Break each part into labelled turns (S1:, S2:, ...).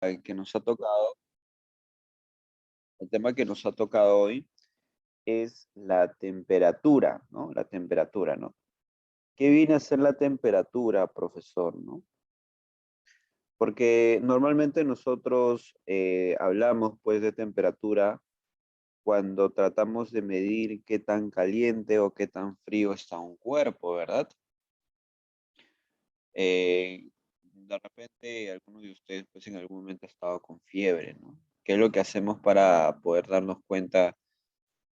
S1: que nos ha tocado, el tema que nos ha tocado hoy es la temperatura, ¿no? La temperatura, ¿no? ¿Qué viene a ser la temperatura, profesor, no? Porque normalmente nosotros hablamos pues de temperatura cuando tratamos de medir qué tan caliente o qué tan frío está un cuerpo, ¿verdad? De repente alguno de ustedes pues en algún momento ha estado con fiebre, ¿no? ¿Qué es lo que hacemos para poder darnos cuenta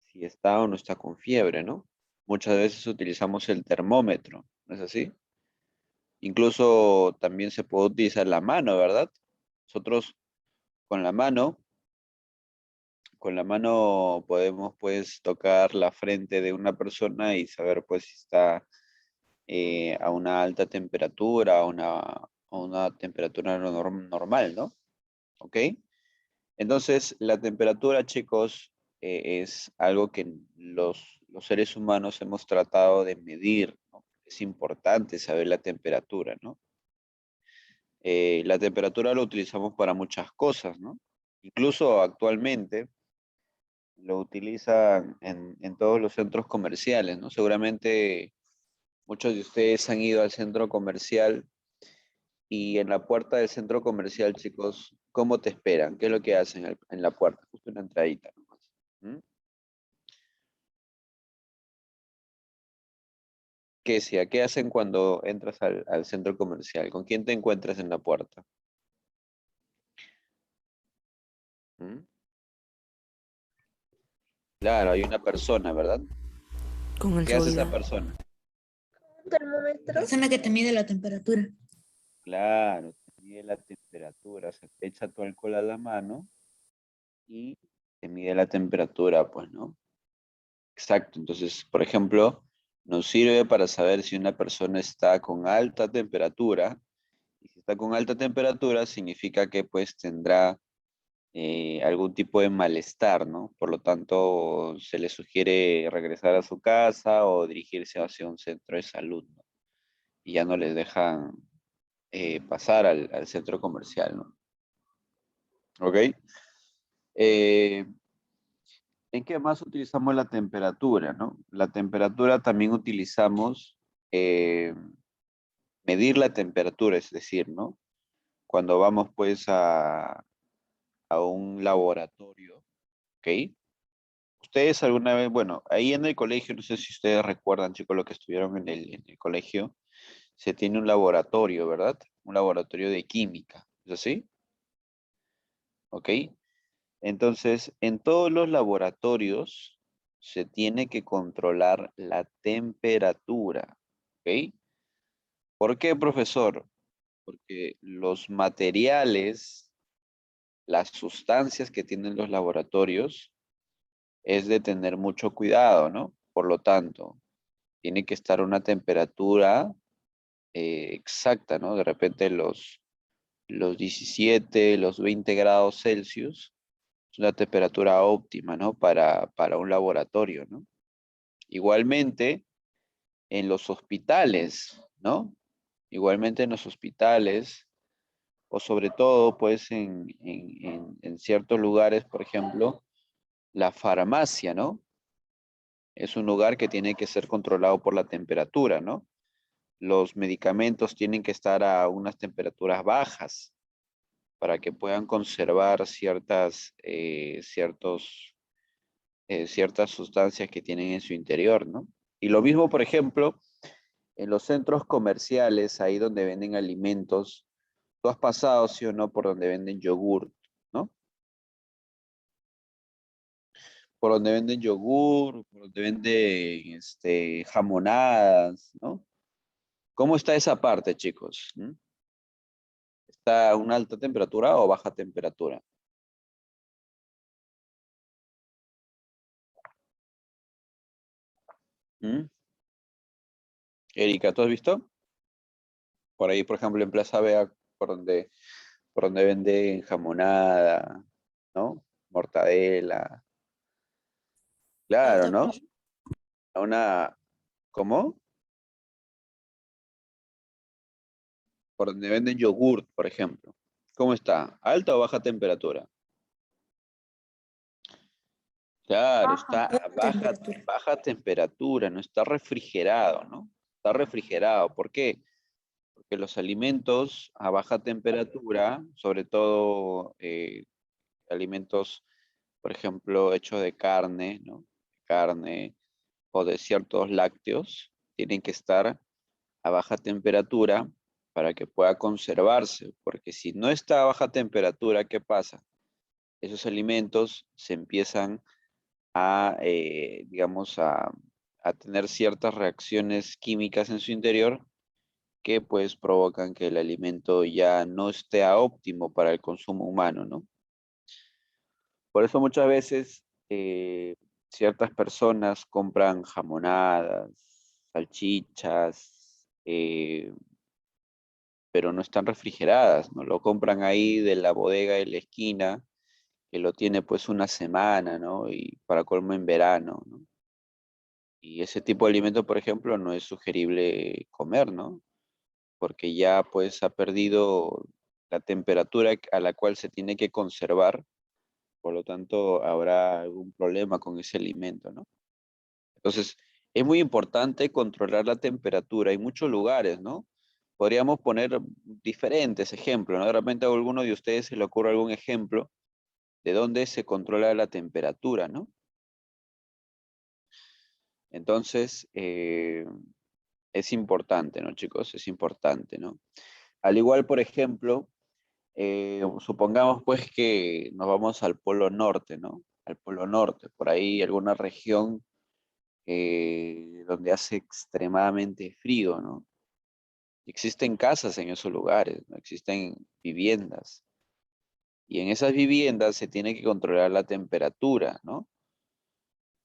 S1: si está o no está con fiebre, ¿no? Muchas veces utilizamos el termómetro, ¿no es así? Incluso también se puede utilizar la mano, ¿verdad? Nosotros con la mano, con la mano podemos pues tocar la frente de una persona y saber pues si está a una alta temperatura, a una temperatura normal, ¿no? ¿Ok? Entonces, la temperatura, chicos, es algo que los seres humanos hemos tratado de medir, ¿no? Es importante saber la temperatura, ¿no? La temperatura lo utilizamos para muchas cosas, ¿no? Incluso actualmente lo utilizan en todos los centros comerciales, ¿no? Seguramente muchos de ustedes han ido al centro comercial y en la puerta del centro comercial, chicos, ¿cómo te esperan? ¿Qué es lo que hacen en la puerta? Justo una entradita nomás. ¿Mm? ¿Qué sea? ¿Qué hacen cuando entras al centro comercial? ¿Con quién te encuentras en la puerta? ¿Mm? Claro, hay una persona, ¿verdad?
S2: Con el
S1: ¿Qué hace esa
S2: seguridad.
S1: persona?
S3: La persona que te mide la temperatura.
S1: Claro, te mide la temperatura, se te echa tu alcohol a la mano y te mide la temperatura, pues, ¿no? Exacto, entonces, por ejemplo, nos sirve para saber si una persona está con alta temperatura, y si está con alta temperatura significa que pues tendrá algún tipo de malestar, ¿no? Por lo tanto, se le sugiere regresar a su casa o dirigirse hacia un centro de salud, ¿no? Y ya no les dejan pasar al centro comercial, ¿no? ¿Ok? Eh, ¿En qué más utilizamos la temperatura, no? La temperatura también utilizamos eh, medir la temperatura, es decir, ¿no? Cuando vamos pues a un laboratorio, ¿ok? Ustedes alguna vez, bueno, ahí en el colegio, no sé si ustedes recuerdan, chicos, lo que estuvieron en el colegio, se tiene un laboratorio, ¿verdad? Un laboratorio de química, ¿es así? ¿Ok? Entonces, en todos los laboratorios se tiene que controlar la temperatura, ¿ok? ¿Por qué, profesor? Porque los materiales, las sustancias que tienen los laboratorios, es de tener mucho cuidado, ¿no? Por lo tanto, tiene que estar a una temperatura exacta, ¿no? De repente los 17, los 20 grados Celsius es una temperatura óptima, ¿no? Para un laboratorio, ¿no? Igualmente en los hospitales, ¿no? Igualmente en los hospitales, o sobre todo, pues, en ciertos lugares, por ejemplo, la farmacia, ¿no? Es un lugar que tiene que ser controlado por la temperatura, ¿no? Los medicamentos tienen que estar a unas temperaturas bajas para que puedan conservar ciertas sustancias que tienen en su interior, ¿no? Y lo mismo, por ejemplo, en los centros comerciales, ahí donde venden alimentos, tú has pasado, sí o no, por donde venden yogur, ¿no? Por donde venden yogur, por donde venden jamonadas, ¿no? ¿Cómo está esa parte, chicos? ¿Mm? ¿Está a una alta temperatura o baja temperatura? ¿Mm? Erika, ¿tú has visto? Por ahí, por ejemplo, en Plaza Vea, por donde venden jamonada, ¿no? Mortadela. Claro,
S3: Alta
S1: ¿no?
S3: presión.
S1: Una, ¿cómo? Por donde venden yogurt, por ejemplo. ¿Cómo está? ¿Alta o baja temperatura? Claro, está a
S3: Temperatura.
S1: baja temperatura, no está refrigerado, ¿no? Está refrigerado. ¿Por qué? Porque los alimentos a baja temperatura, sobre todo alimentos, por ejemplo, hechos de carne, ¿no? Carne o de ciertos lácteos, tienen que estar a baja temperatura para que pueda conservarse, porque si no está a baja temperatura, ¿qué pasa? Esos alimentos se empiezan a, digamos, a tener ciertas reacciones químicas en su interior que pues provocan que el alimento ya no esté a óptimo para el consumo humano, ¿no? Por eso muchas veces ciertas personas compran jamonadas, salchichas, pero no están refrigeradas, ¿no? Lo compran ahí de la bodega de la esquina, que lo tiene pues una semana, ¿no? Y para colmo en verano, ¿no? Y ese tipo de alimento, por ejemplo, no es sugerible comer, ¿no? Porque ya pues ha perdido la temperatura a la cual se tiene que conservar, por lo tanto habrá algún problema con ese alimento, ¿no? Entonces, es muy importante controlar la temperatura. Hay muchos lugares, ¿no? Podríamos poner diferentes ejemplos, ¿no? De repente a alguno de ustedes se le ocurre algún ejemplo de dónde se controla la temperatura, ¿no? Entonces, es importante, ¿no, chicos? Es importante, ¿no? Al igual, por ejemplo, supongamos pues que nos vamos al Polo Norte, ¿no? Al Polo Norte, por ahí alguna región donde hace extremadamente frío, ¿no? Existen casas en esos lugares, ¿no? Existen viviendas. Y en esas viviendas se tiene que controlar la temperatura, ¿no?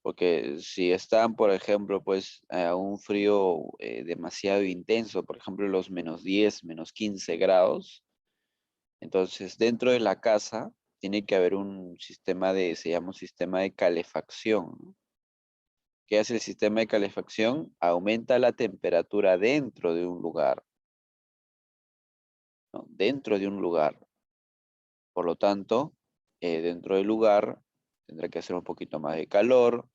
S1: Porque si están, por ejemplo, pues a un frío demasiado intenso, por ejemplo, los -10, -15 grados, entonces dentro de la casa tiene que haber un sistema se llama un sistema de calefacción, ¿no? ¿Qué hace el sistema de calefacción? Aumenta la temperatura dentro de un lugar, ¿no? Dentro de un lugar. Por lo tanto, dentro del lugar tendrá que hacer un poquito más de calor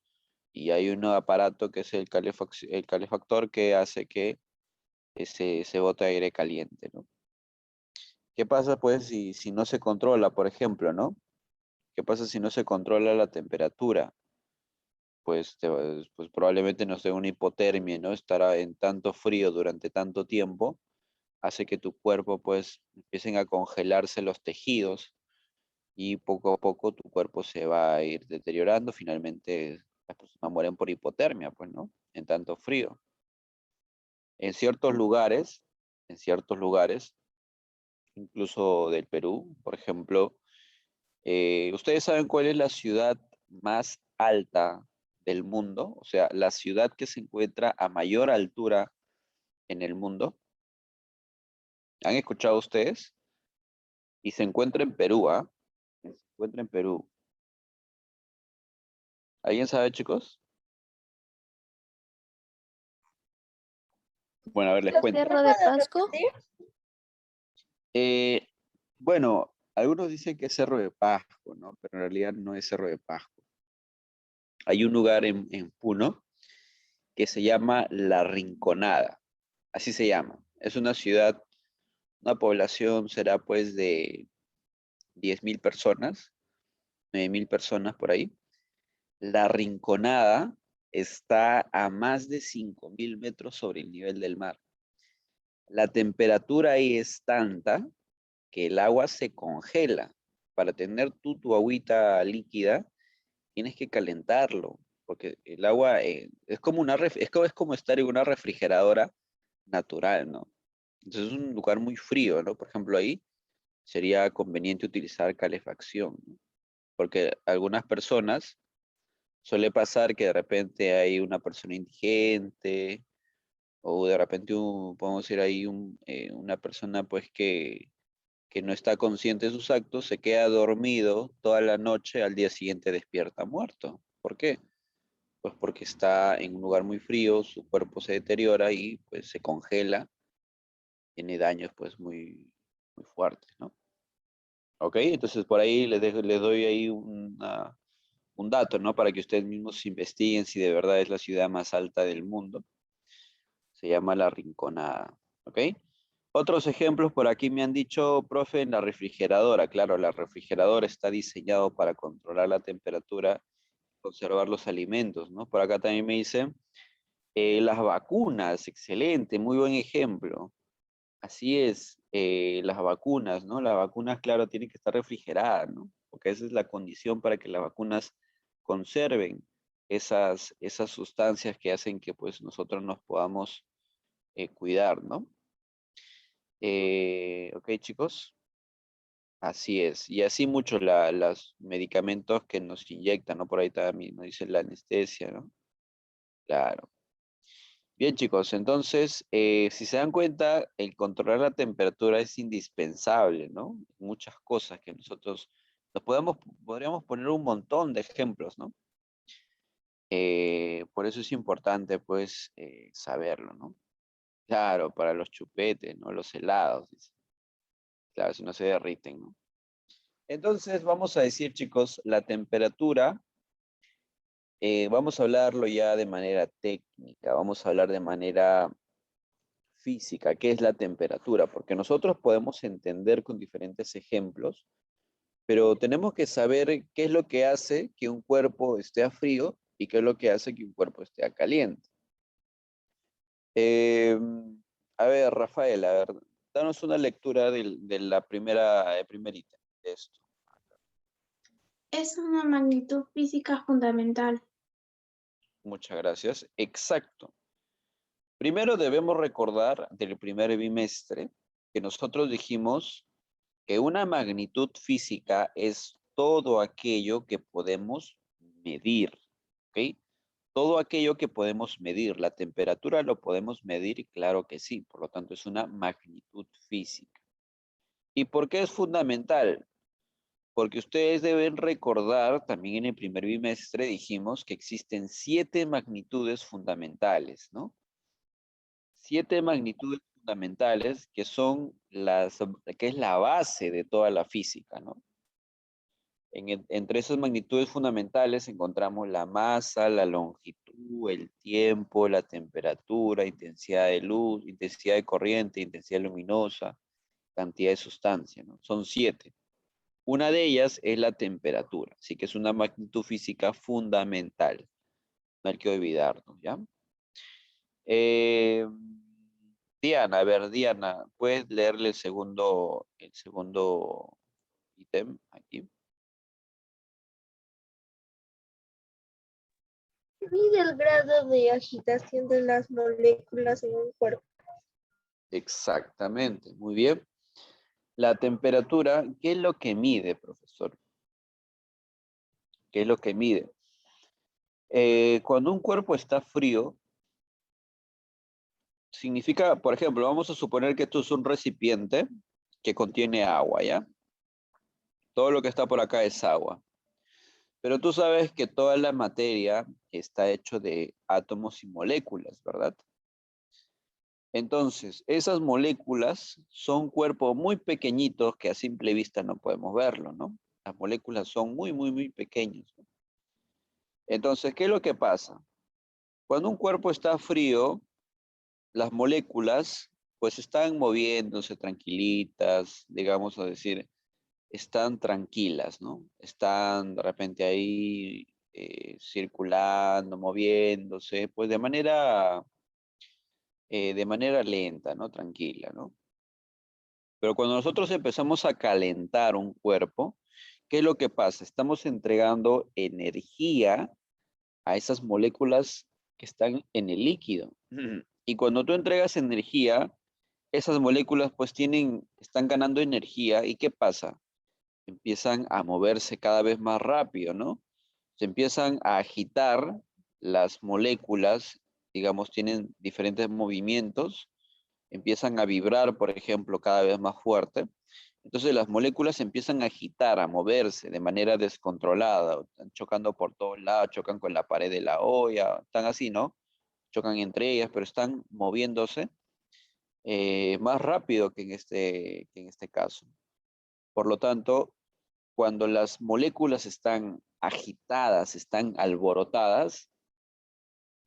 S1: y hay un aparato que es el calefactor que hace que se bote aire caliente, ¿no? ¿Qué pasa pues si no se controla, por ejemplo, ¿no? ¿Qué pasa si no se controla la temperatura? Pues, pues probablemente nos dé una hipotermia, ¿no? Estar en tanto frío durante tanto tiempo hace que tu cuerpo pues empiecen a congelarse los tejidos y poco a poco tu cuerpo se va a ir deteriorando. Finalmente las personas mueren por hipotermia, pues, ¿no? En tanto frío. En en ciertos lugares, incluso del Perú, por ejemplo, ¿ustedes saben cuál es la ciudad más alta del mundo? O sea, la ciudad que se encuentra a mayor altura en el mundo. ¿Han escuchado ustedes? Y se encuentra en Perú, ¿ah? Se encuentra en Perú. ¿Alguien sabe, chicos? Bueno, a ver, les cuento.
S3: Cerro de Pasco.
S1: Eh, bueno, algunos dicen que es Cerro de Pasco, ¿no? Pero en realidad no es Cerro de Pasco. Hay un lugar en Puno que se llama La Rinconada. Así se llama. Es una ciudad, una población será pues de 10.000 personas, 9.000 personas por ahí. La Rinconada está a más de 5.000 metros sobre el nivel del mar. La temperatura ahí es tanta que el agua se congela. Para tener tú tu agüita líquida, tienes que calentarlo, porque el agua es como es como estar en una refrigeradora natural, ¿no? Entonces es un lugar muy frío, ¿no? Por ejemplo, ahí sería conveniente utilizar calefacción, ¿no? Porque algunas personas suele pasar que de repente hay una persona indigente o de repente podemos decir ahí una persona pues que no está consciente de sus actos, se queda dormido toda la noche, al día siguiente despierta muerto. ¿Por qué? Pues porque está en un lugar muy frío, su cuerpo se deteriora y pues se congela, tiene daños pues muy, muy fuertes, ¿no? ¿Ok? Entonces por ahí les doy ahí un dato, ¿no? Para que ustedes mismos investiguen si de verdad es la ciudad más alta del mundo. Se llama La Rinconada. ¿Ok? Otros ejemplos por aquí me han dicho, profe, en la refrigeradora. Claro, la refrigeradora está diseñado para controlar la temperatura, conservar los alimentos, ¿no? Por acá también me dicen las vacunas, excelente, muy buen ejemplo. Así es, las vacunas, ¿no? Las vacunas, claro, tienen que estar refrigeradas, ¿no? Porque esa es la condición para que las vacunas conserven esas sustancias que hacen que pues nosotros nos podamos cuidar, ¿no? Ok, chicos. Así es. Y así muchos los medicamentos que nos inyectan, ¿no? Por ahí también nos dice la anestesia, ¿no? Claro. Bien, chicos, entonces, si se dan cuenta, el controlar la temperatura es indispensable, ¿no? Muchas cosas que nosotros podríamos poner un montón de ejemplos, ¿no? Por eso es importante, pues, saberlo, ¿no? Claro, para los chupetes, ¿no? Los helados, dice. Claro, si no se derriten, ¿no? Entonces, vamos a decir, chicos, la temperatura, vamos a hablarlo ya de manera técnica, vamos a hablar de manera física, qué es la temperatura, porque nosotros podemos entender con diferentes ejemplos, pero tenemos que saber qué es lo que hace que un cuerpo esté a frío y qué es lo que hace que un cuerpo esté a caliente. Eh, a ver, Rafael, a ver, danos una lectura de la el primer ítem de esto.
S2: Es una magnitud física fundamental.
S1: Muchas gracias. Exacto. Primero debemos recordar del primer bimestre que nosotros dijimos que una magnitud física es todo aquello que podemos medir, ¿ok? Todo aquello que podemos medir. La temperatura lo podemos medir, claro que sí, por lo tanto es una magnitud física. ¿Y por qué es fundamental? Porque ustedes deben recordar, también en el primer bimestre dijimos que existen 7 magnitudes fundamentales, ¿no? 7 magnitudes fundamentales que son que es la base de toda la física, ¿no? Entre esas magnitudes fundamentales encontramos la masa, la longitud, el tiempo, la temperatura, intensidad de luz, intensidad de corriente, intensidad luminosa, cantidad de sustancia, ¿no? Son 7. Una de ellas es la temperatura, así que es una magnitud física fundamental. No hay que olvidarnos, ¿ya? Eh, Diana, a ver, Diana, ¿puedes leerle el segundo ítem aquí?
S3: Mide el grado de agitación de las moléculas en un cuerpo.
S1: Exactamente, muy bien. La temperatura, ¿qué es lo que mide, profesor? ¿Qué es lo que mide? Cuando un cuerpo está frío, significa, por ejemplo, vamos a suponer que esto es un recipiente que contiene agua, ¿ya? Todo lo que está por acá es agua. Pero tú sabes que toda la materia está hecho de átomos y moléculas, ¿verdad? Entonces, esas moléculas son cuerpos muy pequeñitos que a simple vista no podemos verlo, ¿no? Las moléculas son muy, muy, muy pequeñas, ¿no? Entonces, ¿qué es lo que pasa? Cuando un cuerpo está frío, las moléculas pues están moviéndose tranquilitas, digamos a decir, están tranquilas, ¿no? Están de repente ahí circulando, moviéndose, pues de manera lenta, ¿no? Tranquila, ¿no? Pero cuando nosotros empezamos a calentar un cuerpo, ¿qué es lo que pasa? Estamos entregando energía a esas moléculas que están en el líquido. Y cuando tú entregas energía, esas moléculas pues están ganando energía. ¿Y qué pasa? Empiezan a moverse cada vez más rápido, ¿no? Se empiezan a agitar las moléculas, digamos, tienen diferentes movimientos, empiezan a vibrar, por ejemplo, cada vez más fuerte. Entonces las moléculas empiezan a agitar, a moverse de manera descontrolada, están chocando por todos lados, chocan con la pared de la olla, están así, ¿no? Chocan entre ellas, pero están moviéndose más rápido que en este caso. Por lo tanto, cuando las moléculas están agitadas, están alborotadas,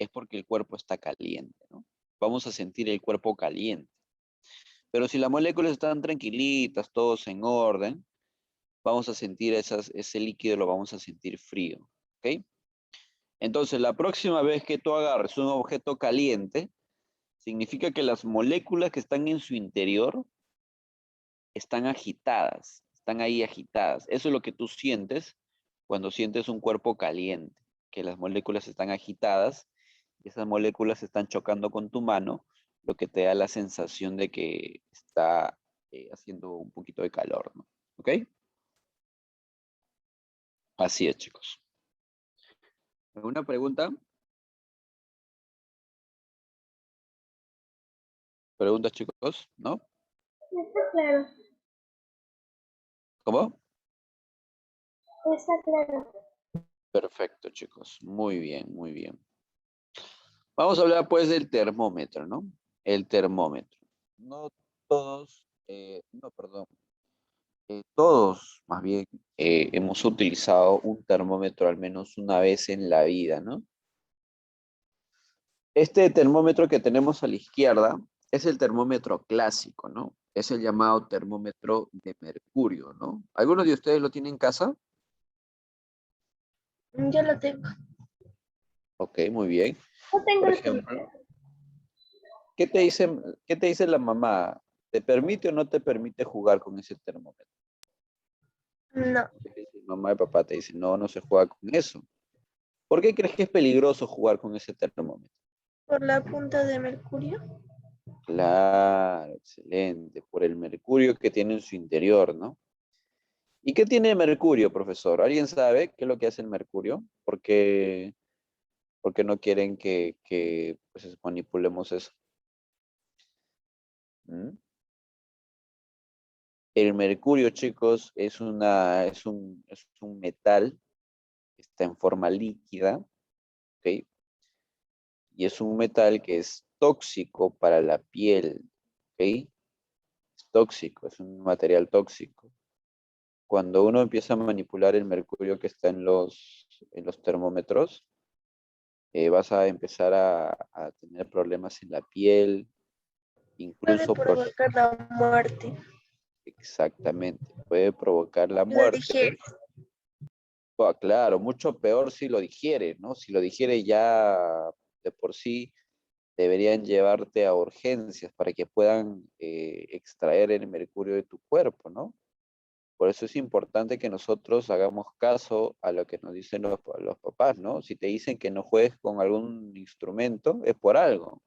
S1: es porque el cuerpo está caliente, ¿no? Vamos a sentir el cuerpo caliente. Pero si las moléculas están tranquilitas, todos en orden, vamos a sentir ese líquido, lo vamos a sentir frío, ¿ok? Entonces, la próxima vez que tú agarres un objeto caliente, significa que las moléculas que están en su interior están agitadas, están ahí agitadas. Eso es lo que tú sientes cuando sientes un cuerpo caliente, que las moléculas están agitadas y esas moléculas están chocando con tu mano, lo que te da la sensación de que está haciendo un poquito de calor, ¿no? ¿Ok? Así es, chicos. ¿Alguna pregunta? ¿Preguntas, chicos? ¿No?
S3: Está claro,
S1: ¿Cómo?
S3: está claro.
S1: Perfecto, chicos. Muy bien, muy bien. Vamos a hablar pues del termómetro, ¿no? El termómetro. No todos, no, perdón. Todos, más bien, hemos utilizado un termómetro al menos una vez en la vida, ¿no? Este termómetro que tenemos a la izquierda es el termómetro clásico, ¿no? Es el llamado termómetro de mercurio, ¿no? ¿Algunos de ustedes lo tienen en casa?
S3: Yo lo tengo.
S1: Ok, muy bien.
S3: Yo tengo
S1: Por
S3: el tuyo.
S1: ejemplo, qué te dice la mamá? ¿Te permite o no te permite jugar con ese termómetro?
S3: No,
S1: Mamá y papá te dicen, no, no se juega con eso. ¿Por qué crees que es peligroso jugar con ese termómetro?
S3: por la punta de mercurio.
S1: Claro, excelente. Por el mercurio que tiene en su interior, ¿no? ¿Y qué tiene mercurio, profesor? ¿Alguien sabe qué es lo que hace el mercurio? ¿Por qué no quieren que pues, manipulemos eso? ¿Mm? El mercurio, chicos, es un metal que está en forma líquida, ¿ok? Y es un metal que es tóxico para la piel, ¿ok? Es tóxico, es un material tóxico. Cuando uno empieza a manipular el mercurio que está en los termómetros, vas a empezar a tener problemas en la piel,
S3: Puede
S1: incluso
S3: provocar la muerte.
S1: exactamente, puede provocar la
S3: Lo
S1: muerte.
S3: dijeron.
S1: Claro, mucho peor si lo digiere, ¿no? Si lo digiere ya de por sí, deberían llevarte a urgencias para que puedan extraer el mercurio de tu cuerpo, ¿no? Por eso es importante que nosotros hagamos caso a lo que nos dicen los papás, ¿no? Si te dicen que no juegues con algún instrumento, es por algo,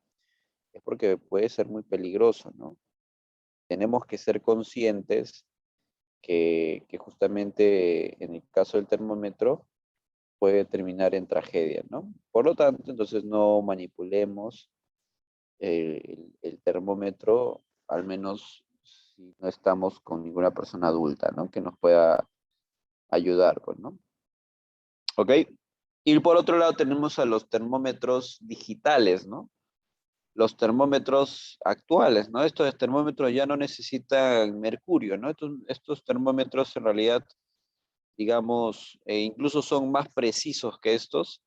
S1: es porque puede ser muy peligroso, ¿no? Tenemos que ser conscientes que justamente en el caso del termómetro puede terminar en tragedia, ¿no? Por lo tanto, entonces no manipulemos el termómetro, al menos si no estamos con ninguna persona adulta, ¿no? Que nos pueda ayudar, pues, ¿no? ¿Ok? Y por otro lado tenemos a los termómetros digitales, ¿no? Los termómetros actuales, ¿no? Estos termómetros ya no necesitan mercurio, ¿no? Estos termómetros en realidad, digamos, incluso son más precisos que estos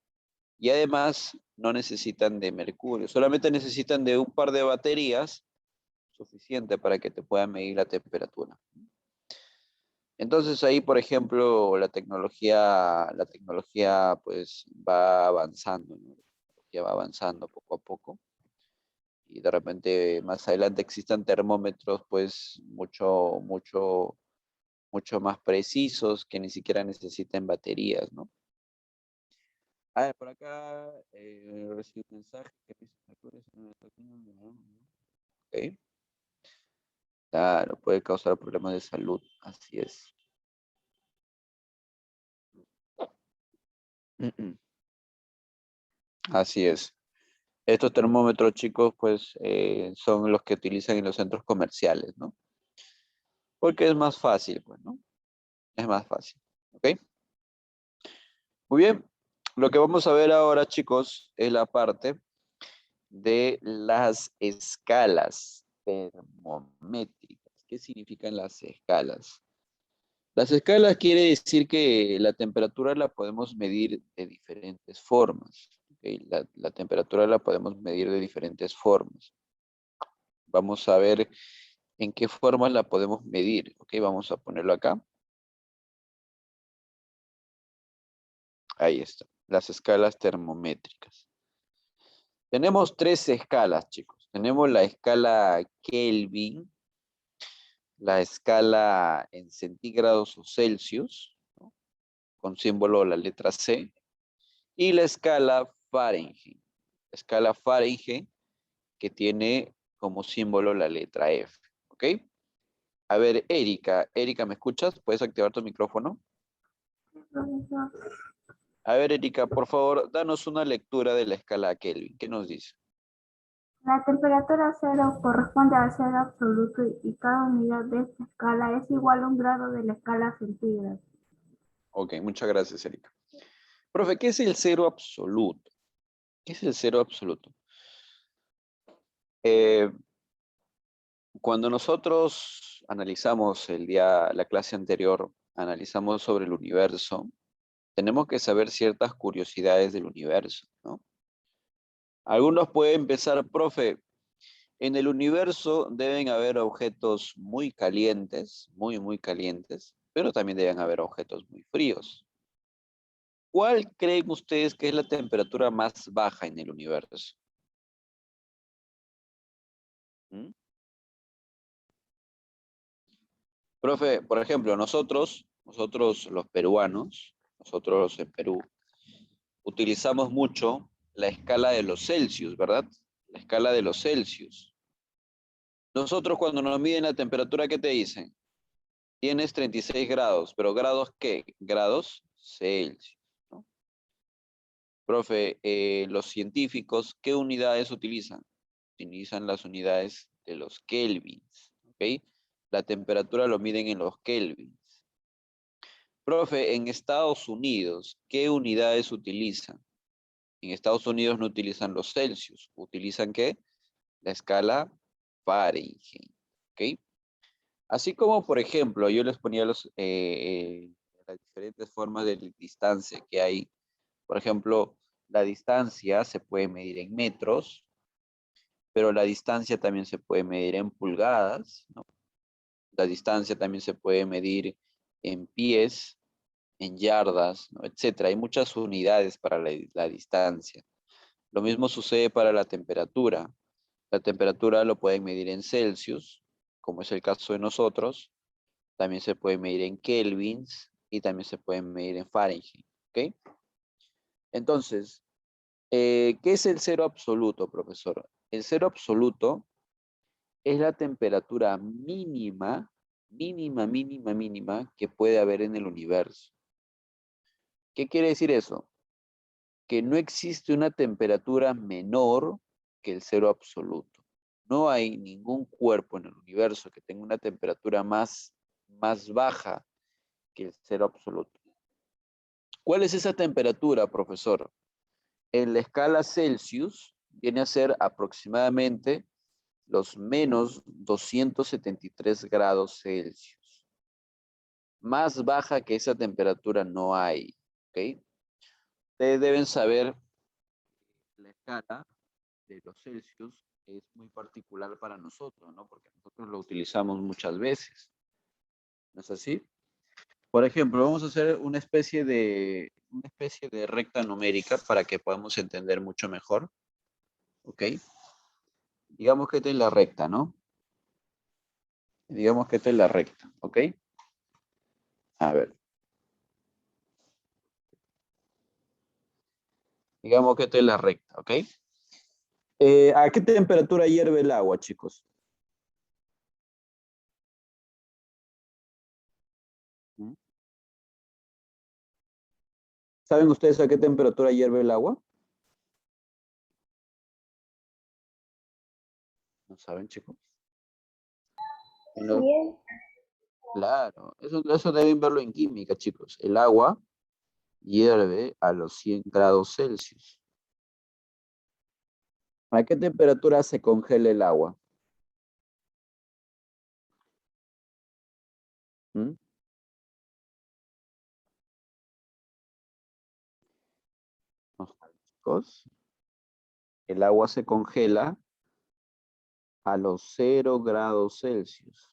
S1: y además no necesitan de mercurio, solamente necesitan de un par de baterías suficiente para que te puedan medir la temperatura. Entonces ahí, por ejemplo, la tecnología pues va avanzando, ¿no? La tecnología va avanzando poco a poco y de repente más adelante existan termómetros pues mucho más precisos que ni siquiera necesiten baterías, ¿no? Ah, por acá recibí un mensaje que me dice, ok, claro, puede causar problemas de salud, así es. Mm, mm. Así es. Estos termómetros, chicos, pues son los que utilizan en los centros comerciales, ¿no? Porque es más fácil, pues, ¿no? Es más fácil, ¿ok? Muy bien. Lo que vamos a ver ahora, chicos, es la parte de las escalas termométricas. ¿Qué significan las escalas? Las escalas quiere decir que la temperatura la podemos medir de diferentes formas. ¿Ok? La temperatura la podemos medir de diferentes formas. Vamos a ver en qué formas la podemos medir. ¿Ok? Vamos a ponerlo acá. Ahí está. Las escalas termométricas. Tenemos tres escalas, chicos. Tenemos la escala Kelvin, la escala en centígrados o Celsius, ¿no? Con símbolo la letra C, y la escala Fahrenheit. Escala Fahrenheit que tiene como símbolo la letra F. ¿Ok? A ver, Erika. Erika, ¿me escuchas? ¿Puedes activar tu micrófono?
S2: Profesor.
S1: A ver, Erika, por favor, danos una lectura de la escala Kelvin. ¿Qué nos dice?
S2: La temperatura cero corresponde al cero absoluto y cada unidad de esta escala es igual a un grado de la escala centígrada.
S1: Ok, muchas gracias, Erika. Profe, ¿qué es el cero absoluto? ¿Qué es el cero absoluto? Eh, Cuando nosotros analizamos la clase anterior, analizamos sobre el universo, tenemos que saber ciertas curiosidades del universo, ¿no? Algunos pueden pensar, profe, en el universo deben haber objetos muy calientes, muy calientes, pero también deben haber objetos muy fríos. ¿Cuál creen ustedes que es la temperatura más baja en el universo? ¿Mm? Profe, por ejemplo, nosotros los peruanos, nosotros en Perú, utilizamos mucho la escala de los Celsius, ¿verdad? La escala de los Celsius. Nosotros cuando nos miden la temperatura, ¿qué te dicen? Tienes 36 grados, pero ¿grados qué? Grados Celsius, ¿no? Profe, los científicos, ¿qué unidades utilizan? Utilizan las unidades de los kelvins, ¿ok? La temperatura lo miden en los kelvins. Profe, en Estados Unidos, ¿qué unidades utilizan? En Estados Unidos no utilizan los Celsius, utilizan ¿qué? La escala Fahrenheit, ¿ok? Así como, por ejemplo, yo les ponía las diferentes formas de distancia que hay. Por ejemplo, la distancia se puede medir en metros, pero la distancia también se puede medir en pulgadas, ¿no? La distancia también se puede medir en pies, en yardas, ¿no? Etcétera. Hay muchas unidades para la distancia. Lo mismo sucede para la temperatura. La temperatura lo pueden medir en Celsius, como es el caso de nosotros. También se puede medir en kelvins y también se puede medir en Fahrenheit. ¿Ok? Entonces, ¿qué es el cero absoluto, profesor? El cero absoluto es la temperatura mínima que puede haber en el universo. ¿Qué quiere decir eso? Que no existe una temperatura menor que el cero absoluto. No hay ningún cuerpo en el universo que tenga una temperatura más baja que el cero absoluto. ¿Cuál es esa temperatura, profesor? En la escala Celsius viene a ser aproximadamente los menos 273 grados Celsius. Más baja que esa temperatura no hay. ¿Ok? Ustedes deben saber la escala de los Celsius es muy particular para nosotros, ¿no? Porque nosotros lo utilizamos muchas veces. ¿No es así? Por ejemplo, vamos a hacer una especie de recta numérica para que podamos entender mucho mejor. ¿Ok? Digamos que esta es la recta, ¿no? Digamos que esta es la recta, ¿ok? A ver. Digamos que esta es la recta, ¿ok? ¿A qué temperatura hierve el agua, chicos? ¿Mm? ¿Saben ustedes a qué temperatura hierve el agua? ¿No saben, chicos? No.
S3: Bien.
S1: Claro, eso deben verlo en química, chicos. El agua hierve a los 100 grados Celsius. ¿A qué temperatura se congela el agua? ¿Mm? Chicos, el agua se congela a los 0 grados Celsius.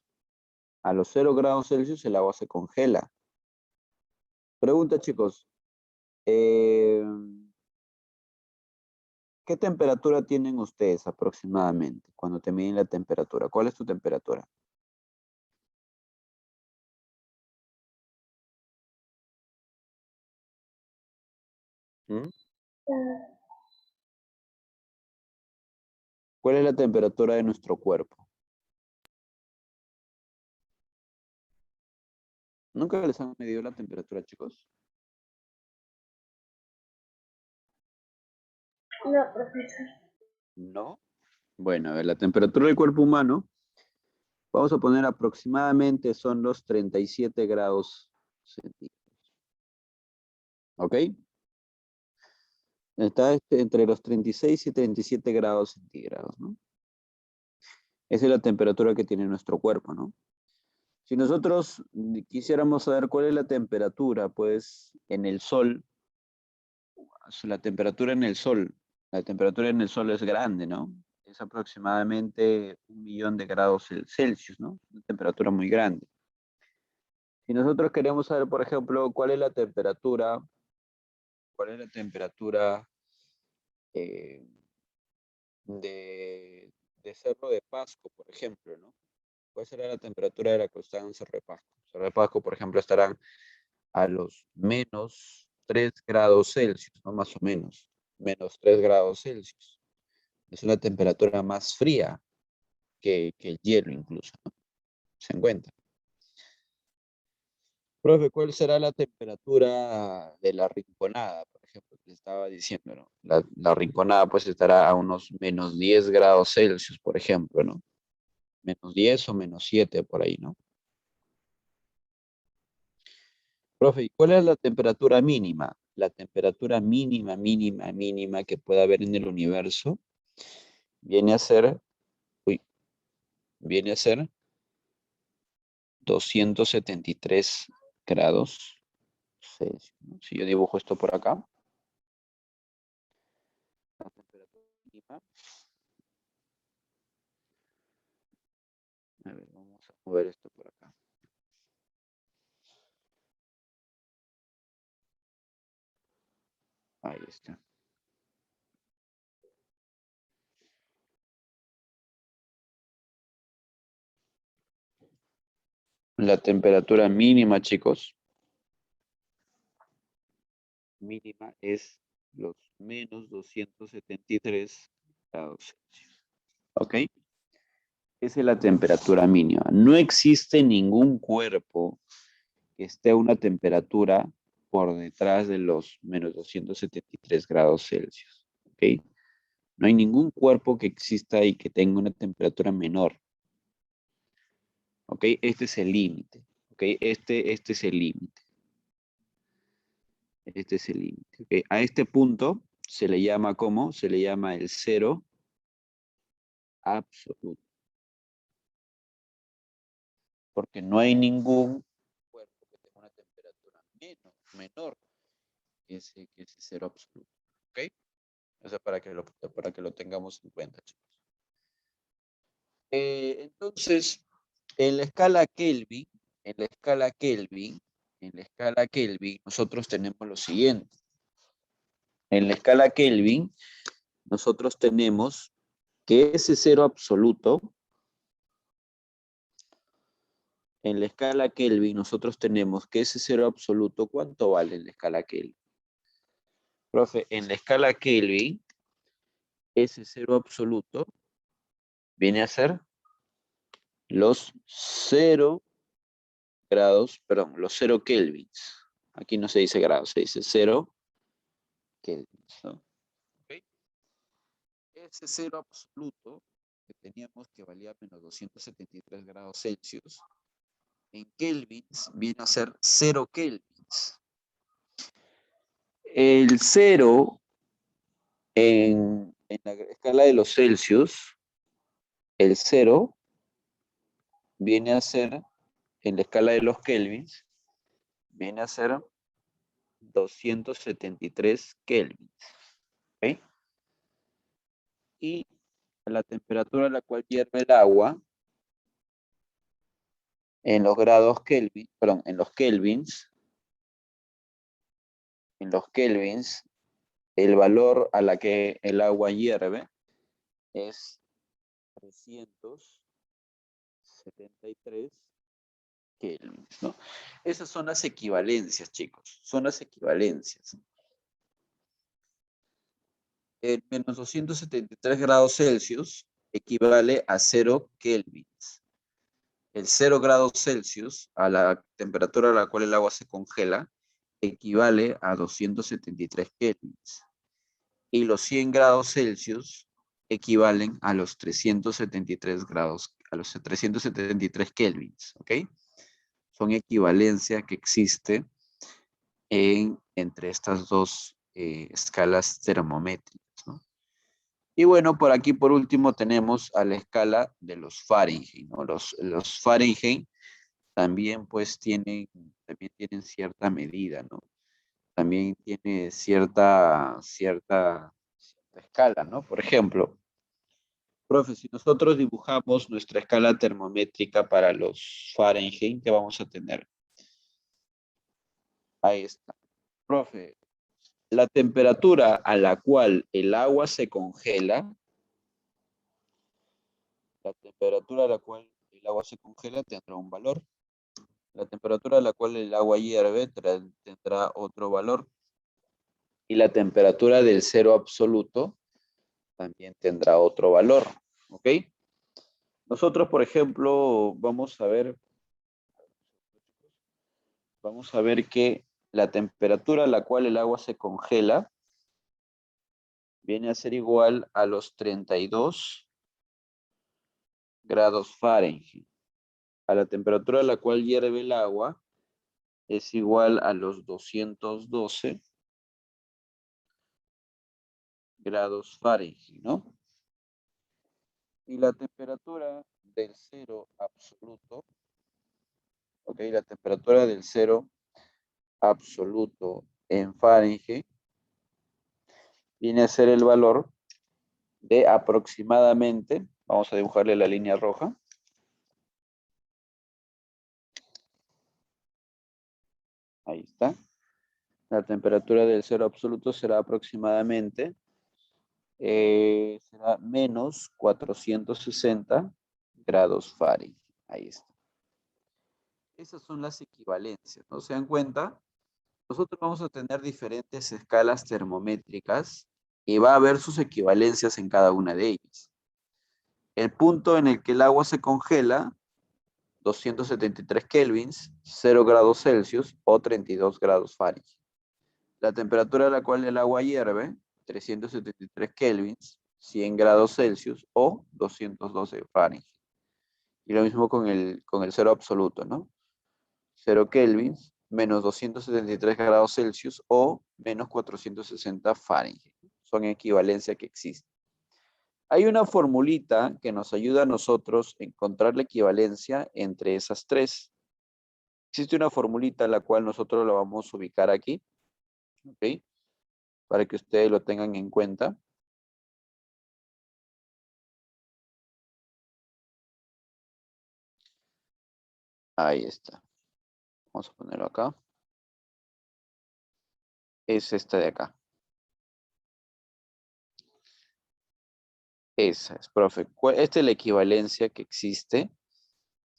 S1: A los 0 grados Celsius el agua se congela. Pregunta, chicos. ¿Qué temperatura tienen ustedes aproximadamente cuando te miden la temperatura? ¿Cuál es tu temperatura? ¿Mm? ¿Cuál es la temperatura de nuestro cuerpo? ¿Nunca les han medido la temperatura, chicos?
S3: No, profesor.
S1: No. Bueno, a ver, la temperatura del cuerpo humano, vamos a poner aproximadamente son los 37 grados centígrados. ¿Ok? Está entre los 36 y 37 grados centígrados, ¿no? Esa es la temperatura que tiene nuestro cuerpo, ¿no? Si nosotros quisiéramos saber cuál es la temperatura, pues en el sol, la temperatura en el sol, la temperatura en el sol es grande, ¿no? Es aproximadamente 1.000.000 de grados Celsius, ¿no? Una temperatura muy grande. Si nosotros queremos saber, por ejemplo, cuál es la temperatura eh, de Cerro de Pasco, por ejemplo, ¿no? ¿Cuál será la temperatura de la costa en Cerro de Pasco? Cerro de Pasco, por ejemplo, estarán a los menos 3 grados Celsius, ¿no? Más o menos, menos 3 grados Celsius. Es una temperatura más fría que el hielo incluso, ¿no? Se encuentra. Profe, ¿cuál será la temperatura de la Rinconada, por ejemplo, que estaba diciendo, ¿no? La Rinconada pues estará a unos menos 10 grados Celsius, por ejemplo, ¿no? Menos 10 o menos 7 por ahí, ¿no? Profe, ¿y cuál es la temperatura mínima? La temperatura mínima que pueda haber en el universo viene a ser, viene a ser 273 grados Celsius, ¿no? Si yo dibujo esto por acá, la temperatura mínima, a ver, vamos a mover esto por acá. Ahí está. La temperatura mínima, chicos, mínima es los menos 273 grados Celsius. ¿Ok? Esa es la temperatura mínima. No existe ningún cuerpo que esté a una temperatura por detrás de los menos 273 grados Celsius. ¿Ok? No hay ningún cuerpo que exista y que tenga una temperatura menor. ¿Ok? Este es el límite. ¿Ok? Este es el límite. Este es el límite. ¿Ok? A este punto se le llama ¿cómo? Se le llama el cero absoluto. Porque no hay ningún cuerpo que tenga una temperatura menor que ese cero absoluto. ¿Ok? O sea, para que lo tengamos en cuenta, chicos. Entonces, en la escala Kelvin, en la escala Kelvin, en la escala Kelvin, nosotros tenemos lo siguiente. En la escala Kelvin, nosotros tenemos que ese cero absoluto, en la escala Kelvin, nosotros tenemos que ese cero absoluto, ¿cuánto vale en la escala Kelvin? Profe, en la escala Kelvin, ese cero absoluto viene a ser los 0 grados, perdón, los 0 kelvins. Aquí no se dice grados, se dice 0 kelvins, ¿no? ¿Okay? Ese cero absoluto que teníamos que valía menos 273 grados Celsius, en kelvins viene a ser 0 kelvins. El 0 en la escala de los Celsius, el 0 viene a ser, en la escala de los kelvins, viene a ser 273 kelvins. ¿Ok? Y la temperatura a la cual hierve el agua en los grados Kelvin, perdón, en los kelvins, el valor a la que el agua hierve es 373 kelvins, ¿no? Esas son las equivalencias, chicos, son las equivalencias. El menos 273 grados Celsius equivale a 0 kelvins. El 0 grados Celsius, a la temperatura a la cual el agua se congela, equivale a 273 kelvins. Y los 100 grados Celsius equivalen a los 373 grados, a los 373 kelvins, ¿ok? Son equivalencia que existe entre estas dos escalas termométricas, ¿no? Y bueno, por aquí por último tenemos a la escala de los Fahrenheit, ¿no? Los Fahrenheit también pues también tienen cierta medida, ¿no? También tiene cierta escala, ¿no? Por ejemplo, profe, si nosotros dibujamos nuestra escala termométrica para los Fahrenheit, ¿qué vamos a tener? Ahí está. Profe, la temperatura a la cual el agua se congela, la temperatura a la cual el agua se congela tendrá un valor. La temperatura a la cual el agua hierve tendrá otro valor. Y la temperatura del cero absoluto también tendrá otro valor. ¿Ok? Nosotros, por ejemplo, vamos a ver que la temperatura a la cual el agua se congela viene a ser igual a los 32 grados Fahrenheit. A la temperatura a la cual hierve el agua es igual a los 212 grados Fahrenheit, ¿no? Y la temperatura del cero absoluto, ok, la temperatura del cero absoluto en Fahrenheit viene a ser el valor de aproximadamente, vamos a dibujarle la línea roja, ahí está. La temperatura del cero absoluto será aproximadamente, será menos 460 grados Fahrenheit. Ahí está. Esas son las equivalencias, ¿no? ¿Se dan cuenta? Nosotros vamos a tener diferentes escalas termométricas y va a haber sus equivalencias en cada una de ellas. El punto en el que el agua se congela, 273 kelvins, 0 grados Celsius o 32 grados Fahrenheit. La temperatura a la cual el agua hierve, 373 kelvins, 100 grados Celsius o 212 Fahrenheit. Y lo mismo con el cero absoluto, ¿no? 0 kelvins, menos 273 grados Celsius o menos 460 Fahrenheit. Son equivalencias que existen. Hay una formulita que nos ayuda a nosotros a encontrar la equivalencia entre esas tres. Existe una formulita la cual nosotros la vamos a ubicar aquí, ¿ok? Para que ustedes lo tengan en cuenta. Ahí está. Vamos a ponerlo acá. Es esta de acá. Esa es, profe. Esta es la equivalencia que existe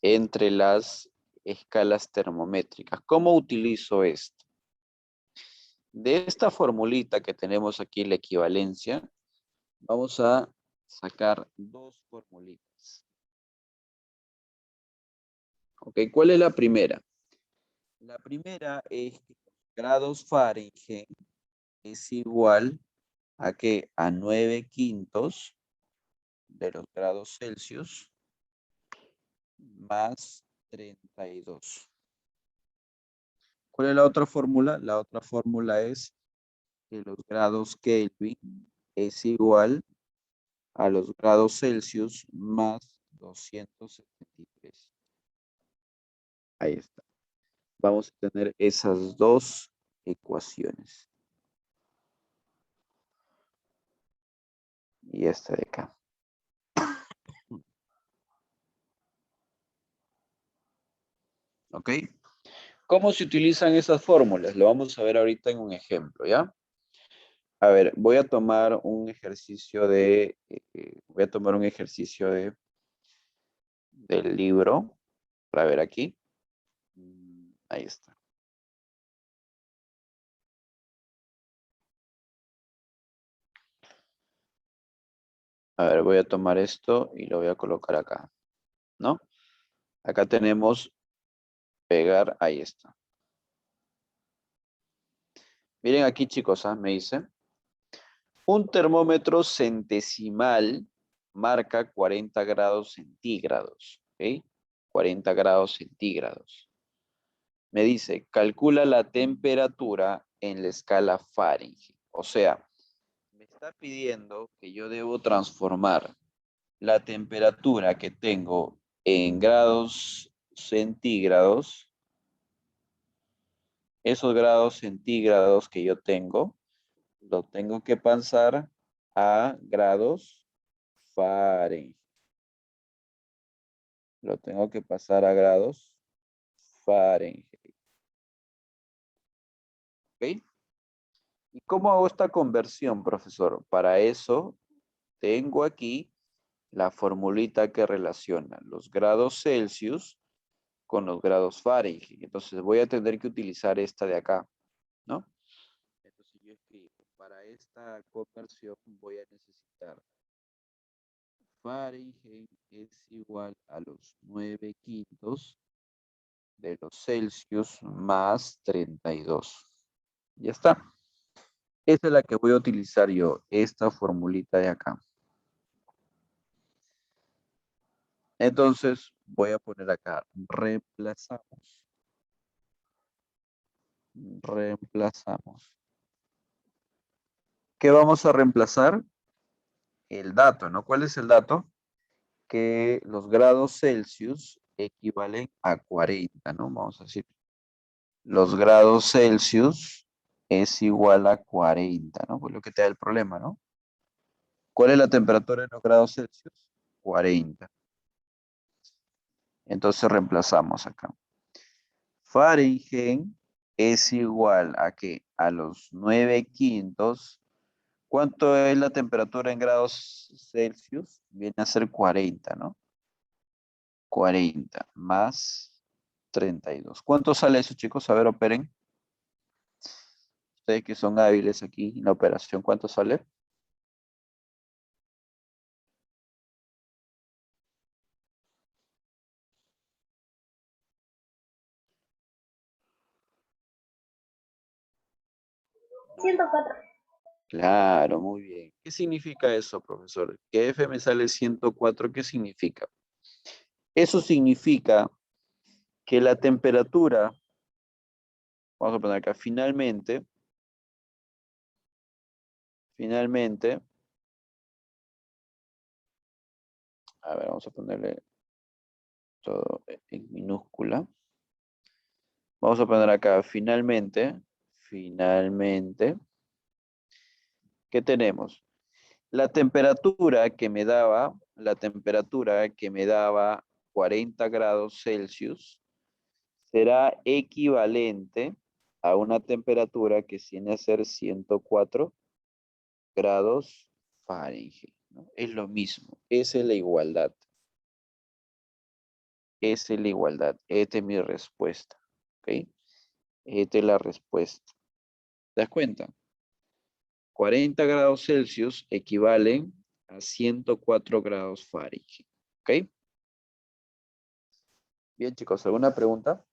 S1: entre las escalas termométricas. ¿Cómo utilizo esto? De esta formulita que tenemos aquí, la equivalencia, vamos a sacar dos formulitas. Ok, ¿cuál es la primera? La primera es que grados Fahrenheit es igual a que a 9/5 de los grados Celsius más 32. ¿Cuál es la otra fórmula? La otra fórmula es que los grados Kelvin es igual a los grados Celsius más 273. Ahí está. Vamos a tener esas dos ecuaciones. Y esta de acá. ¿Ok? ¿Cómo se utilizan esas fórmulas? Lo vamos a ver ahorita en un ejemplo, ¿ya? A ver, voy a tomar un ejercicio del libro, para ver aquí. Ahí está. A ver, voy a tomar esto y lo voy a colocar acá, ¿no? Acá tenemos pegar, ahí está. Miren aquí, chicos, me dice, un termómetro centesimal marca 40 grados centígrados, ¿ok? 40 grados centígrados. Me dice, calcula la temperatura en la escala Fahrenheit. O sea, me está pidiendo que yo debo transformar la temperatura que tengo en grados centígrados, esos grados centígrados que yo tengo, lo tengo que pasar a grados Fahrenheit. Lo tengo que pasar a grados Fahrenheit. ¿Ok? ¿Y cómo hago esta conversión, profesor? Para eso tengo aquí la formulita que relaciona los grados Celsius con los grados Fahrenheit. Entonces voy a tener que utilizar esta de acá, ¿no? Entonces yo escribo, para esta conversión voy a necesitar Fahrenheit es igual a los 9/5 de los Celsius más 32. Ya está. Esta es la que voy a utilizar yo, esta formulita de acá. Entonces voy a poner acá, reemplazamos. Reemplazamos. ¿Qué vamos a reemplazar? El dato, ¿no? ¿Cuál es el dato? Que los grados Celsius equivalen a 40, ¿no? Vamos a decir, los grados Celsius es igual a 40, ¿no? Pues lo que te da el problema, ¿no? ¿Cuál es la temperatura en los grados Celsius? 40. Entonces reemplazamos acá. Fahrenheit es igual a ¿qué? A los 9/5. ¿Cuánto es la temperatura en grados Celsius? Viene a ser 40, ¿no? 40 más 32. ¿Cuánto sale eso, chicos? A ver, operen. Ustedes que son hábiles aquí en la operación, ¿cuánto sale? Claro, muy bien. ¿Qué significa eso, profesor? Que F me sale 104, ¿qué significa? Eso significa que la temperatura, vamos a poner acá, finalmente, a ver, vamos a ponerle todo en minúscula. Vamos a poner acá, finalmente, ¿qué tenemos? La temperatura que me daba 40 grados Celsius será equivalente a una temperatura que viene a ser 104 grados Fahrenheit, ¿no? Es lo mismo, esa es la igualdad. Esa es la igualdad. Esta es mi respuesta. ¿Ok? Esta es la respuesta. ¿Te das cuenta? 40 grados Celsius equivalen a 104 grados Fahrenheit. ¿Ok? Bien, chicos, ¿alguna pregunta?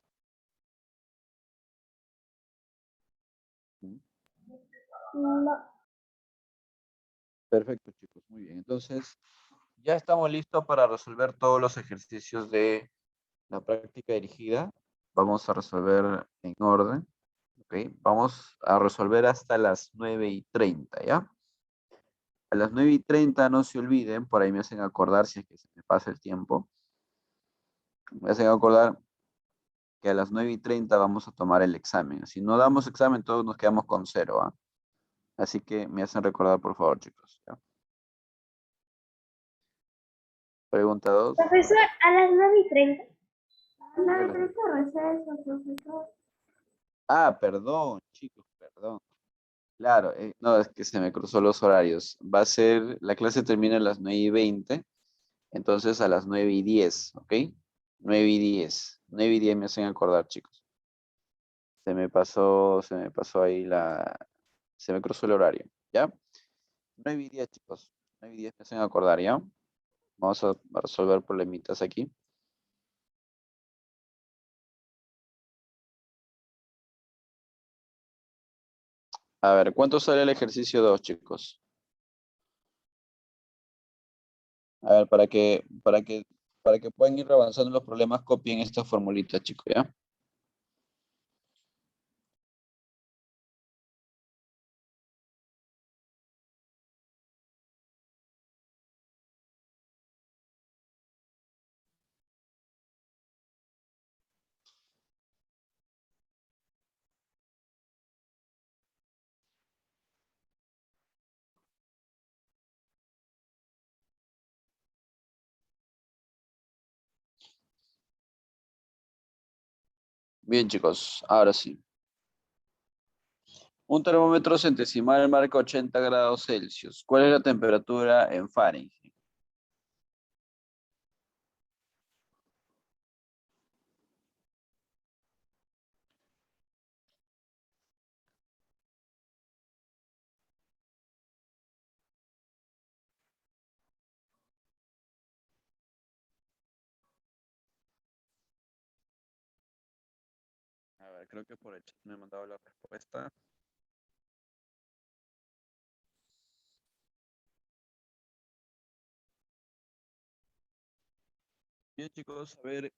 S2: No.
S1: Perfecto, chicos, muy bien. Entonces, ya estamos listos para resolver todos los ejercicios de la práctica dirigida. Vamos a resolver en orden. ¿Ok? Vamos a resolver hasta las 9:30, ¿ya? A las 9:30 no se olviden, por ahí me hacen acordar si es que se me pasa el tiempo. Me hacen acordar que a las 9:30 vamos a tomar el examen. Si no damos examen, todos nos quedamos con 0, ¿ah? Así que me hacen recordar, por favor, chicos. ¿Ya? Pregunta 2.
S3: Profesor, a las 9:30.
S2: A las 9:30 receso, profesor.
S1: Ah, perdón, chicos, perdón. Claro, no, es que se me cruzó los horarios. Va a ser, la clase termina a las 9:20, entonces a las 9:10, ¿ok? 9:10. 9:10 me hacen acordar, chicos. Se me pasó ahí se me cruzó el horario, ¿ya? 9:10, chicos. 9:10 me hacen acordar, ¿ya? Vamos a resolver problemitas aquí. A ver, ¿cuánto sale el ejercicio 2, chicos? A ver, para que puedan ir avanzando los problemas, copien esta formulita, chicos, ¿ya? Bien, chicos, ahora sí. Un termómetro centesimal marca 80 grados Celsius. ¿Cuál es la temperatura en Fahrenheit? A ver, creo que por el chat me he mandado la respuesta. Bien, chicos, a ver,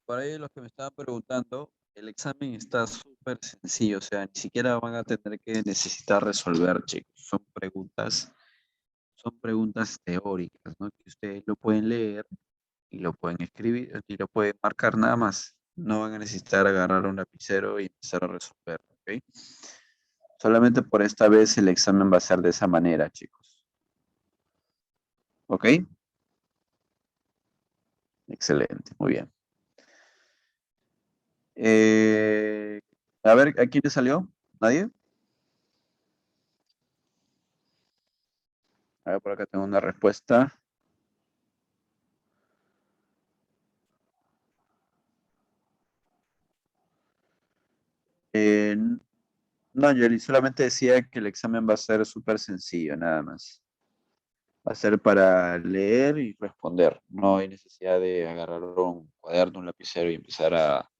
S1: para ellos los que me estaban preguntando, el examen está súper sencillo, o sea, ni siquiera van a tener que necesitar resolver, chicos. Son preguntas teóricas, ¿no? Que ustedes lo pueden leer y lo pueden escribir y lo pueden marcar nada más. No van a necesitar agarrar un lapicero y empezar a resolver, ¿ok? Solamente por esta vez el examen va a ser de esa manera, chicos. ¿Ok? Excelente, muy bien. A ver, ¿a quién le salió? ¿Nadie? A ver, por acá tengo una respuesta. Eh, no, Yoli, solamente decía que el examen va a ser súper sencillo, nada más. Va a ser para leer y responder. No hay necesidad de agarrar un cuaderno, un lapicero y empezar a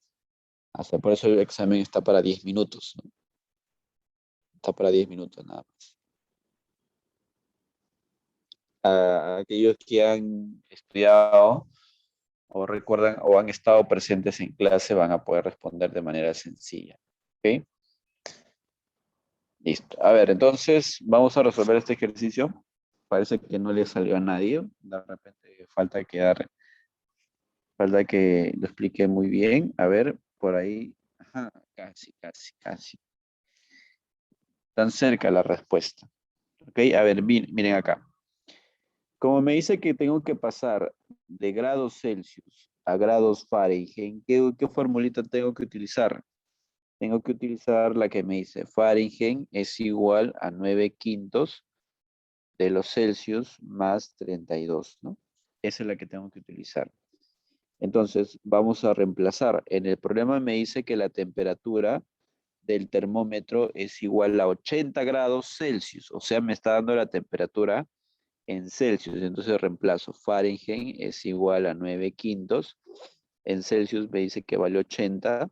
S1: hacer. Por eso el examen está para 10 minutos, ¿no? Está para 10 minutos nada más. A aquellos que han estudiado o recuerdan o han estado presentes en clase van a poder responder de manera sencilla. ¿Ok? Listo. A ver, entonces vamos a resolver este ejercicio. Parece que no le salió a nadie. De repente falta que lo explique muy bien. A ver, por ahí. Ajá, casi, casi, casi. Tan cerca la respuesta. Ok, a ver, miren acá. Como me dice que tengo que pasar de grados Celsius a grados Fahrenheit, ¿qué formulita tengo que utilizar? Tengo que utilizar la que me dice Fahrenheit es igual a 9/5 de los Celsius más 32, ¿no? Esa es la que tengo que utilizar. Entonces, vamos a reemplazar. En el problema me dice que la temperatura del termómetro es igual a 80 grados Celsius, o sea, me está dando la temperatura en Celsius. Entonces reemplazo Fahrenheit es igual a 9/5. En Celsius me dice que vale 80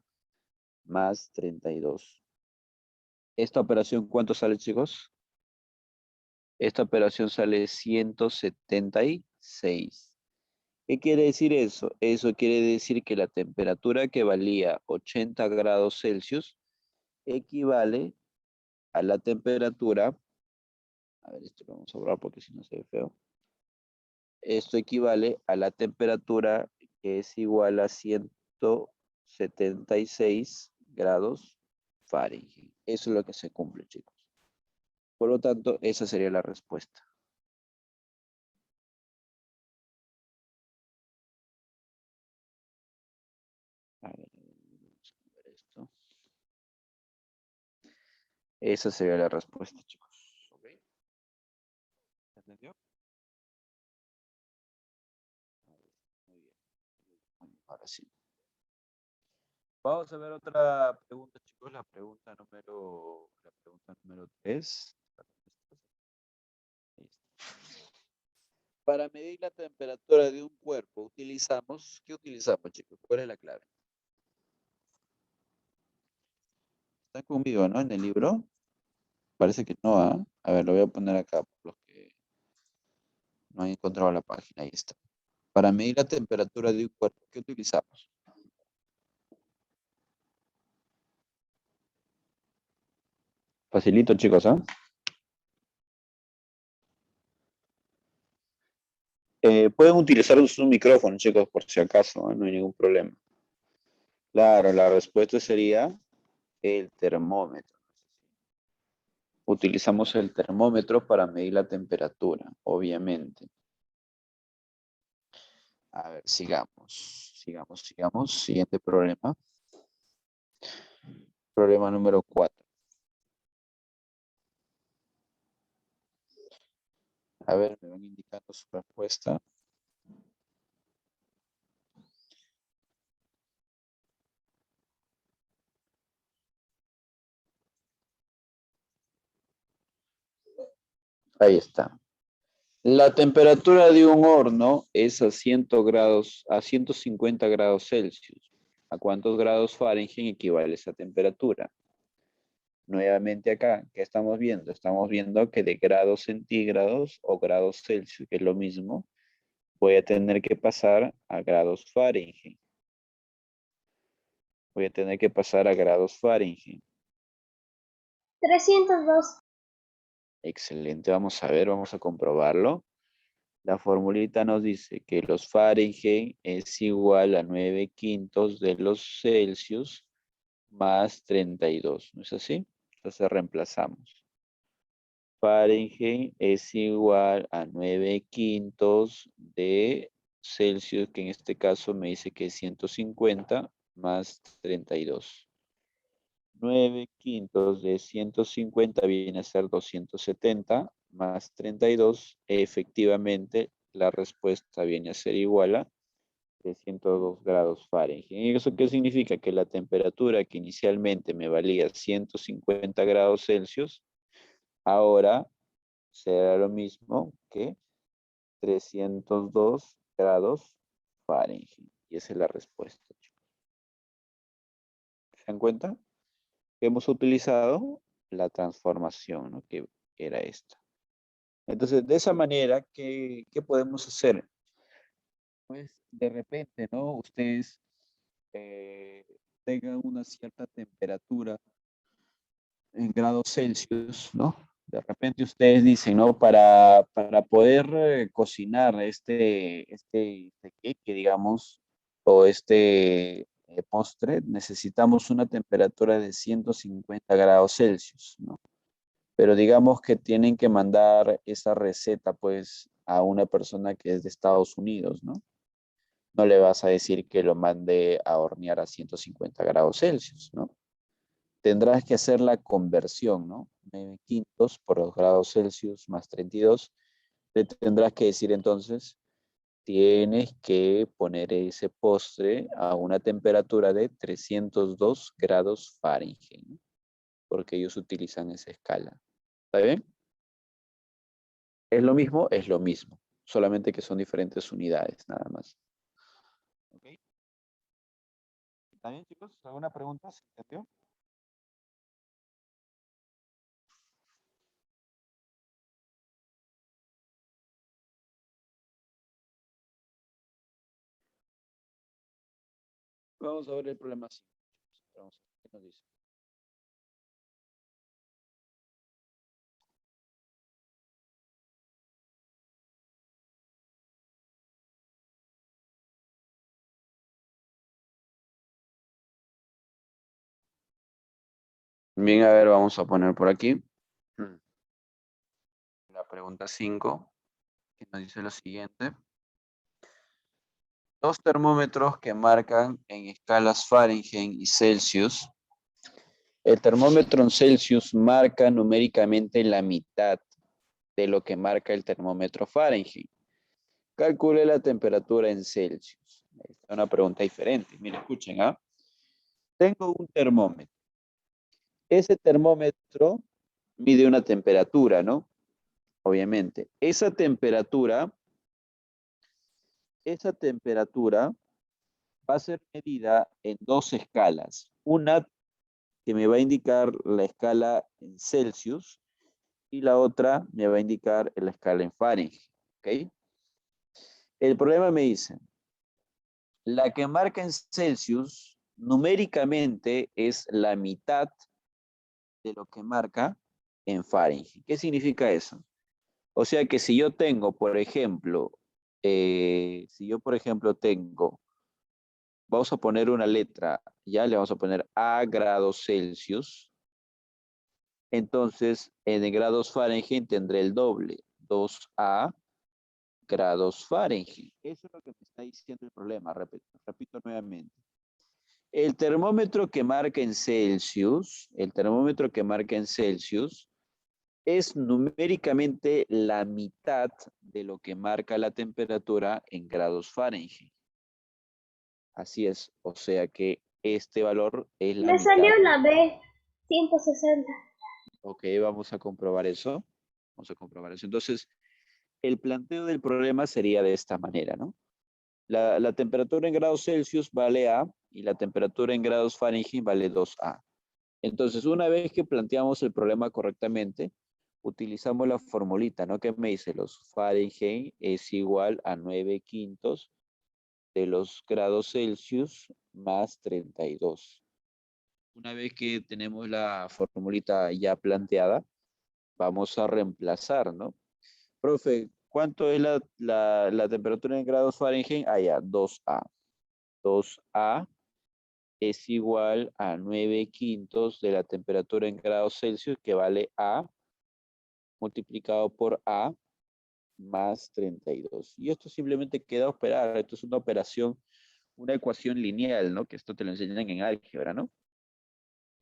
S1: más 32. Esta operación, ¿cuánto sale, chicos? Esta operación sale 176. ¿Qué quiere decir eso? Eso quiere decir que la temperatura que valía 80 grados Celsius equivale a la temperatura, a ver, esto lo vamos a borrar porque si no se ve feo, Esto equivale a la temperatura que es igual a 176 grados Fahrenheit. Eso es lo que se cumple, chicos. Por lo tanto, esa sería la respuesta. A ver, vamos a ver esto. Esa sería la respuesta, chicos. ¿Ok? ¿Se entendió? Muy bien. Ahora sí. Vamos a ver otra pregunta, chicos. La pregunta número 3. Para medir la temperatura de un cuerpo, ¿qué utilizamos, chicos? ¿Cuál es la clave? ¿Están conmigo, no? En el libro. Parece que no, ¿ah? A ver, lo voy a poner acá por los que no han encontrado la página. Ahí está. Para medir la temperatura de un cuerpo, ¿qué utilizamos? Facilito, chicos, ¿ah? Pueden utilizar un micrófono, chicos, por si acaso, ¿eh? No hay ningún problema. Claro, la respuesta sería el termómetro. Utilizamos el termómetro para medir la temperatura, obviamente. A ver, sigamos. Siguiente problema. Problema número 4. A ver, me van indicando su respuesta. Ahí está. La temperatura de un horno es a 100 grados, a 150 grados Celsius. ¿A cuántos grados Fahrenheit equivale esa temperatura? Nuevamente acá, ¿qué estamos viendo? Estamos viendo que de grados centígrados o grados Celsius, que es lo mismo, voy a tener que pasar a grados Fahrenheit. Voy a tener que pasar a grados Fahrenheit.
S3: 302.
S1: Excelente, vamos a ver, vamos a comprobarlo. La formulita nos dice que los Fahrenheit es igual a 9/5 de los Celsius más 32, ¿no es así? Entonces reemplazamos. Fahrenheit es igual a 9/5 de Celsius, que en este caso me dice que es 150 más 32. 9/5 de 150 viene a ser 270 más 32. Efectivamente, la respuesta viene a ser igual a 302 grados Fahrenheit. ¿Y eso qué significa? Que la temperatura que inicialmente me valía 150 grados Celsius, ahora será lo mismo que 302 grados Fahrenheit. Y esa es la respuesta, chicos. ¿Se dan cuenta? Hemos utilizado la transformación, ¿no? Que era esta. Entonces, de esa manera, ¿qué podemos hacer? Pues de repente, ¿no? Ustedes eh, tengan una cierta temperatura en grados Celsius, ¿no? De repente ustedes dicen, ¿no? Para poder cocinar este queque, digamos, o este postre, necesitamos una temperatura de 150 grados Celsius, ¿no? Pero digamos que tienen que mandar esa receta, pues, a una persona que es de Estados Unidos, ¿no? No le vas a decir que lo mande a hornear a 150 grados Celsius, ¿no? Tendrás que hacer la conversión, ¿no? 9/5 por los grados Celsius más 32. Le tendrás que decir entonces, tienes que poner ese postre a una temperatura de 302 grados Fahrenheit, ¿no? Porque ellos utilizan esa escala. ¿Está bien? ¿Es lo mismo? Es lo mismo, solamente que son diferentes unidades, nada más. ¿Ok? ¿Está bien, chicos? ¿Alguna pregunta? ¿Se entendió? Vamos a ver el problema 5. Vamos a ver qué nos dice. Bien, a ver, vamos a poner por aquí la pregunta 5, que nos dice lo siguiente. Dos termómetros que marcan en escalas Fahrenheit y Celsius. El termómetro en Celsius marca numéricamente la mitad de lo que marca el termómetro Fahrenheit. Calcule la temperatura en Celsius. Es una pregunta diferente. Miren, escuchen, ¿ah? Tengo un termómetro. Ese termómetro mide una temperatura, ¿no? Obviamente. Esa temperatura va a ser medida en dos escalas. Una que me va a indicar la escala en Celsius y la otra me va a indicar la escala en Fahrenheit. ¿Ok? El problema me dice, la que marca en Celsius numéricamente es la mitad de lo que marca en Fahrenheit. ¿Qué significa eso? O sea que si yo tengo, por ejemplo, tengo, vamos a poner una letra, ya le vamos a poner A grados Celsius, entonces en grados Fahrenheit tendré el doble, 2A grados Fahrenheit. Eso es lo que me está diciendo el problema, repito nuevamente. El termómetro que marca en Celsius, es numéricamente la mitad de lo que marca la temperatura en grados Fahrenheit. Así es, o sea que este valor es la
S3: Me salió
S1: mitad.
S3: la B, 160.
S1: Ok, vamos a comprobar eso. Entonces, el planteo del problema sería de esta manera, ¿no? La temperatura en grados Celsius vale A y la temperatura en grados Fahrenheit vale 2A. Entonces, una vez que planteamos el problema correctamente, utilizamos la formulita, ¿no? Que me dice, los Fahrenheit es igual a 9/5 de los grados Celsius más 32. Una vez que tenemos la formulita ya planteada, vamos a reemplazar, ¿no? Profe, ¿cuánto es la temperatura en grados Fahrenheit? Ah, ya, 2A. 2A es igual a 9/5 de la temperatura en grados Celsius, que vale A multiplicado por A más 32. Y esto simplemente queda operar. Esto es una operación, una ecuación lineal, ¿no? Que esto te lo enseñan en álgebra, ¿no?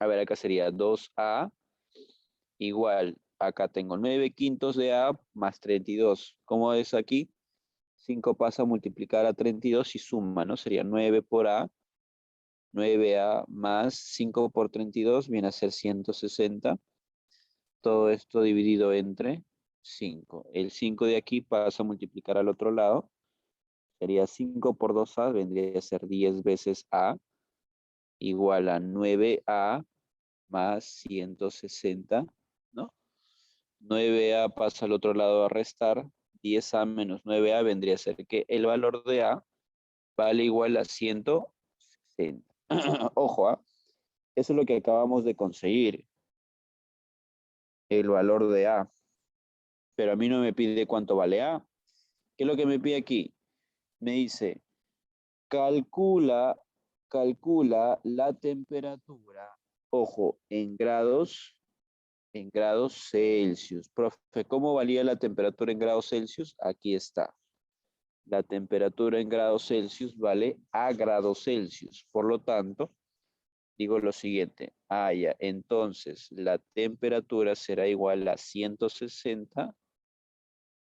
S1: A ver, acá sería 2A igual, acá tengo 9/5 de A más 32. ¿Cómo es aquí? 5 pasa a multiplicar a 32 y suma, ¿no? Sería 9 por A, 9A más 5 por 32 viene a ser 160. Todo esto dividido entre 5. El 5 de aquí pasa a multiplicar al otro lado. Sería 5 por 2A, vendría a ser 10 veces A, igual a 9A más 160, ¿no? 9A pasa al otro lado a restar. 10A menos 9A vendría a ser que el valor de A vale igual a 160. Ojo, ¿ah? Eso es lo que acabamos de conseguir, el valor de A. Pero a mí no me pide cuánto vale A. ¿Qué es lo que me pide aquí? Me dice, calcula la temperatura, ojo, en grados Celsius. Profe, ¿cómo valía la temperatura en grados Celsius? Aquí está. La temperatura en grados Celsius vale a grados Celsius. Por lo tanto, digo lo siguiente. Ah, ya. Entonces, la temperatura será igual a 160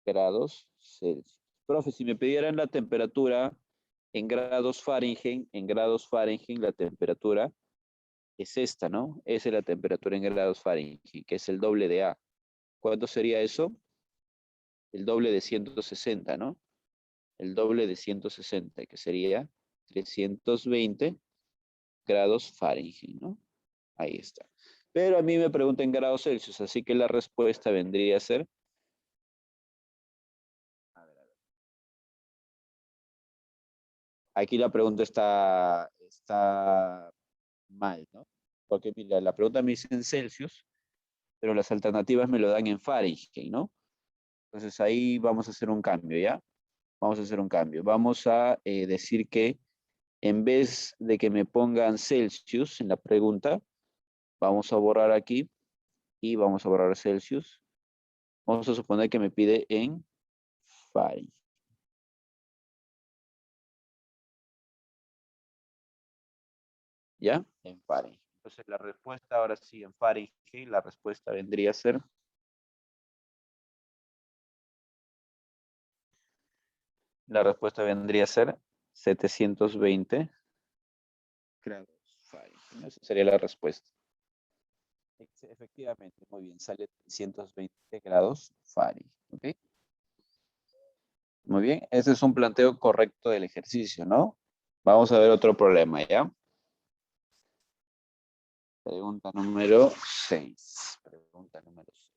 S1: grados Celsius. Profe, si me pidieran la temperatura en grados Fahrenheit, la temperatura es esta, ¿no? Esa es la temperatura en grados Fahrenheit, que es el doble de A. ¿Cuánto sería eso? El doble de 160, ¿no? El doble de 160, que sería 320 grados Fahrenheit, ¿no? Ahí está. Pero a mí me preguntan en grados Celsius, así que la respuesta vendría a ser... Aquí la pregunta está mal, ¿no? Porque mira, la pregunta me dice en Celsius, pero las alternativas me lo dan en Fahrenheit, ¿no? Entonces ahí vamos a hacer un cambio, ¿ya? Vamos a hacer un cambio. Vamos a decir que en vez de que me pongan Celsius en la pregunta, Vamos a borrar aquí y vamos a borrar Celsius. Vamos a suponer que me pide en Fahrenheit. ¿Ya? En Fahrenheit. Entonces la respuesta ahora sí en Fahrenheit, la respuesta vendría a ser la respuesta vendría a ser 720 grados Fahrenheit. Esa sería la respuesta. Efectivamente, muy bien, sale 320 grados Fahrenheit. ¿Ok? Muy bien, ese es un planteo correcto del ejercicio, ¿no? Vamos a ver otro problema, ¿ya? Pregunta número 6. Pregunta número 6.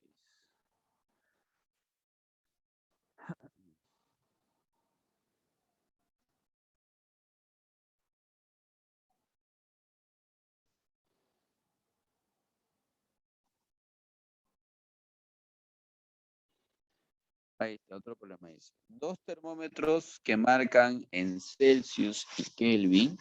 S1: Ahí está, otro problema dice. Dos termómetros que marcan en Celsius y Kelvin.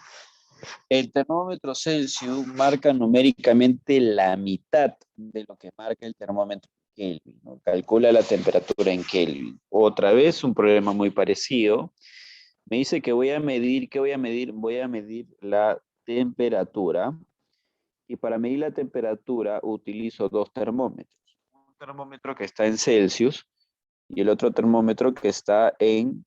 S1: El termómetro Celsius marca numéricamente la mitad de lo que marca el termómetro Kelvin, ¿no? Calcula la temperatura en Kelvin. Otra vez un problema muy parecido. Me dice que voy a medir, ¿qué voy a medir? Voy a medir la temperatura. Y para medir la temperatura utilizo dos termómetros. Un termómetro que está en Celsius y el otro termómetro que está en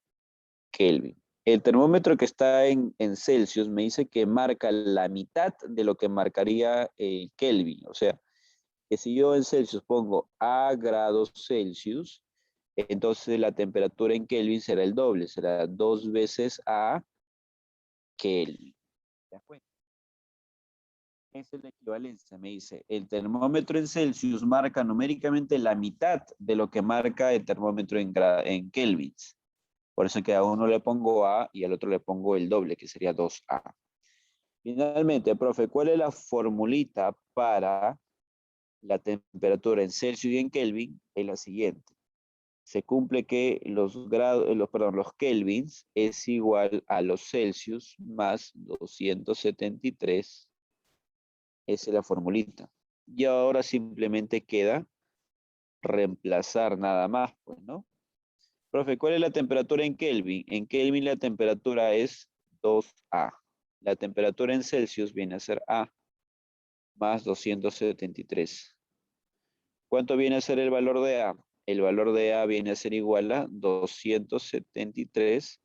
S1: Kelvin. El termómetro que está en Celsius me dice que marca la mitad de lo que marcaría Kelvin. O sea, que si yo en Celsius pongo a grados Celsius, entonces la temperatura en Kelvin será el doble, será 2 veces a Kelvin. ¿De acuerdo? Esa es la equivalencia, me dice. El termómetro en Celsius marca numéricamente la mitad de lo que marca el termómetro en kelvins. Por eso que a uno le pongo A y al otro le pongo el doble, que sería 2A. Finalmente, profe, ¿cuál es la formulita para la temperatura en Celsius y en Kelvin? Es la siguiente. Se cumple que los kelvins es igual a los Celsius más 273. Esa es la formulita. Y ahora simplemente queda reemplazar nada más, pues, ¿no? Profe, ¿cuál es la temperatura en Kelvin? En Kelvin la temperatura es 2A. La temperatura en Celsius viene a ser A más 273. ¿Cuánto viene a ser el valor de A? El valor de A viene a ser igual a 273.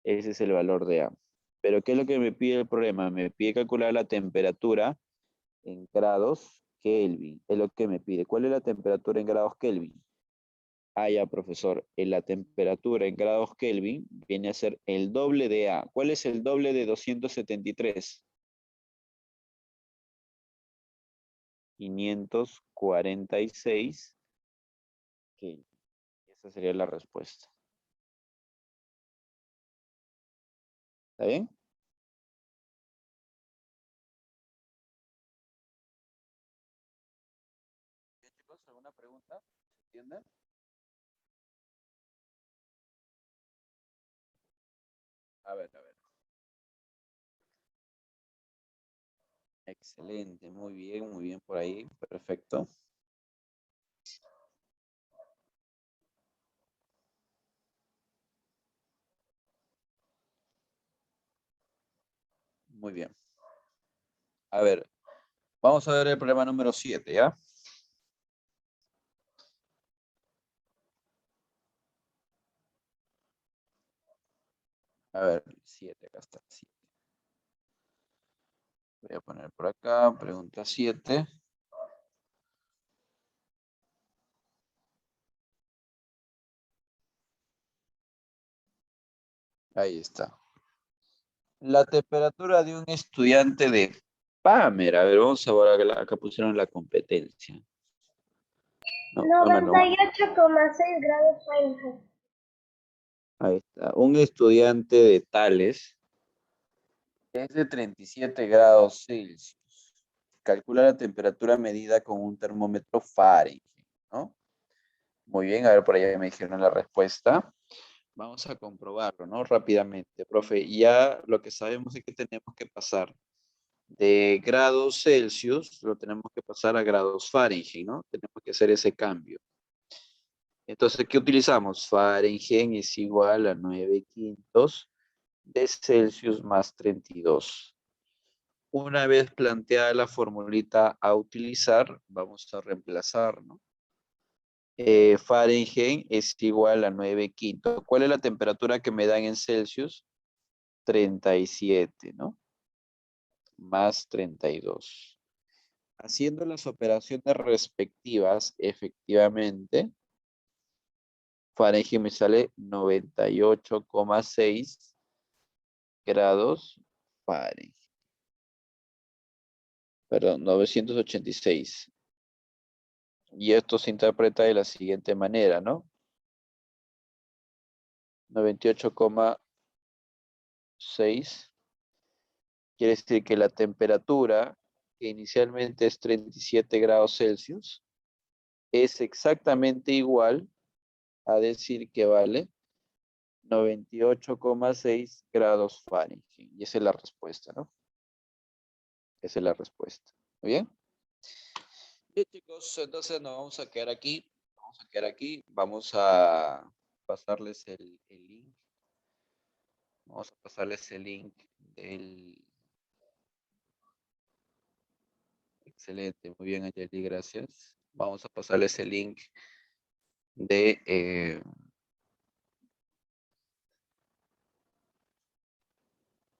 S1: Ese es el valor de A. Pero ¿qué es lo que me pide el problema? Me pide calcular la temperatura en grados Kelvin. Es lo que me pide. ¿Cuál es la temperatura en grados Kelvin? Ah, ya, profesor. La temperatura en grados Kelvin viene a ser el doble de A. ¿Cuál es el doble de 273? 546 Kelvin. Esa sería la respuesta. ¿Está bien? Bien, chicos, ¿alguna pregunta? ¿Se entiende? A ver, a ver. Excelente, muy bien por ahí, perfecto. Muy bien. A ver, vamos a ver el problema número 7, ¿ya? A ver, 7, acá está, 7. Voy a poner por acá, pregunta 7. Ahí está. La temperatura de un estudiante de Pamer. A ver, vamos a ver, acá pusieron la competencia. No, no.
S3: 98,6 grados Fahrenheit.
S1: Ahí está. Un estudiante de Tales es de 37 grados Celsius. Calcula la temperatura medida con un termómetro Fahrenheit, ¿no? Muy bien, a ver, por allá me dijeron la respuesta. Vamos a comprobarlo, ¿no? Rápidamente, profe. Ya lo que sabemos es que tenemos que pasar de grados Celsius, lo tenemos que pasar a grados Fahrenheit, ¿no? Tenemos que hacer ese cambio. Entonces, ¿qué utilizamos? Fahrenheit es igual a 9 quintos de Celsius más 32. Una vez planteada la formulita a utilizar, vamos a reemplazar, ¿no? Fahrenheit es igual a 9 quintos. ¿Cuál es la temperatura que me dan en Celsius? 37, ¿no? Más 32. Haciendo las operaciones respectivas, efectivamente, Fahrenheit me sale 98,6 grados Fahrenheit. Perdón, 986. Y esto se interpreta de la siguiente manera, ¿no? 98,6 quiere decir que la temperatura, que inicialmente es 37 grados Celsius, es exactamente igual a decir que vale 98,6 grados Fahrenheit. Y esa es la respuesta, ¿no? Esa es la respuesta. ¿Muy bien? Bien, chicos, entonces nos vamos a quedar aquí. Vamos a quedar aquí. Vamos a pasarles el link. Vamos a pasarles el link del... Excelente, muy bien, Ayeli, gracias. Vamos a pasarles el link de...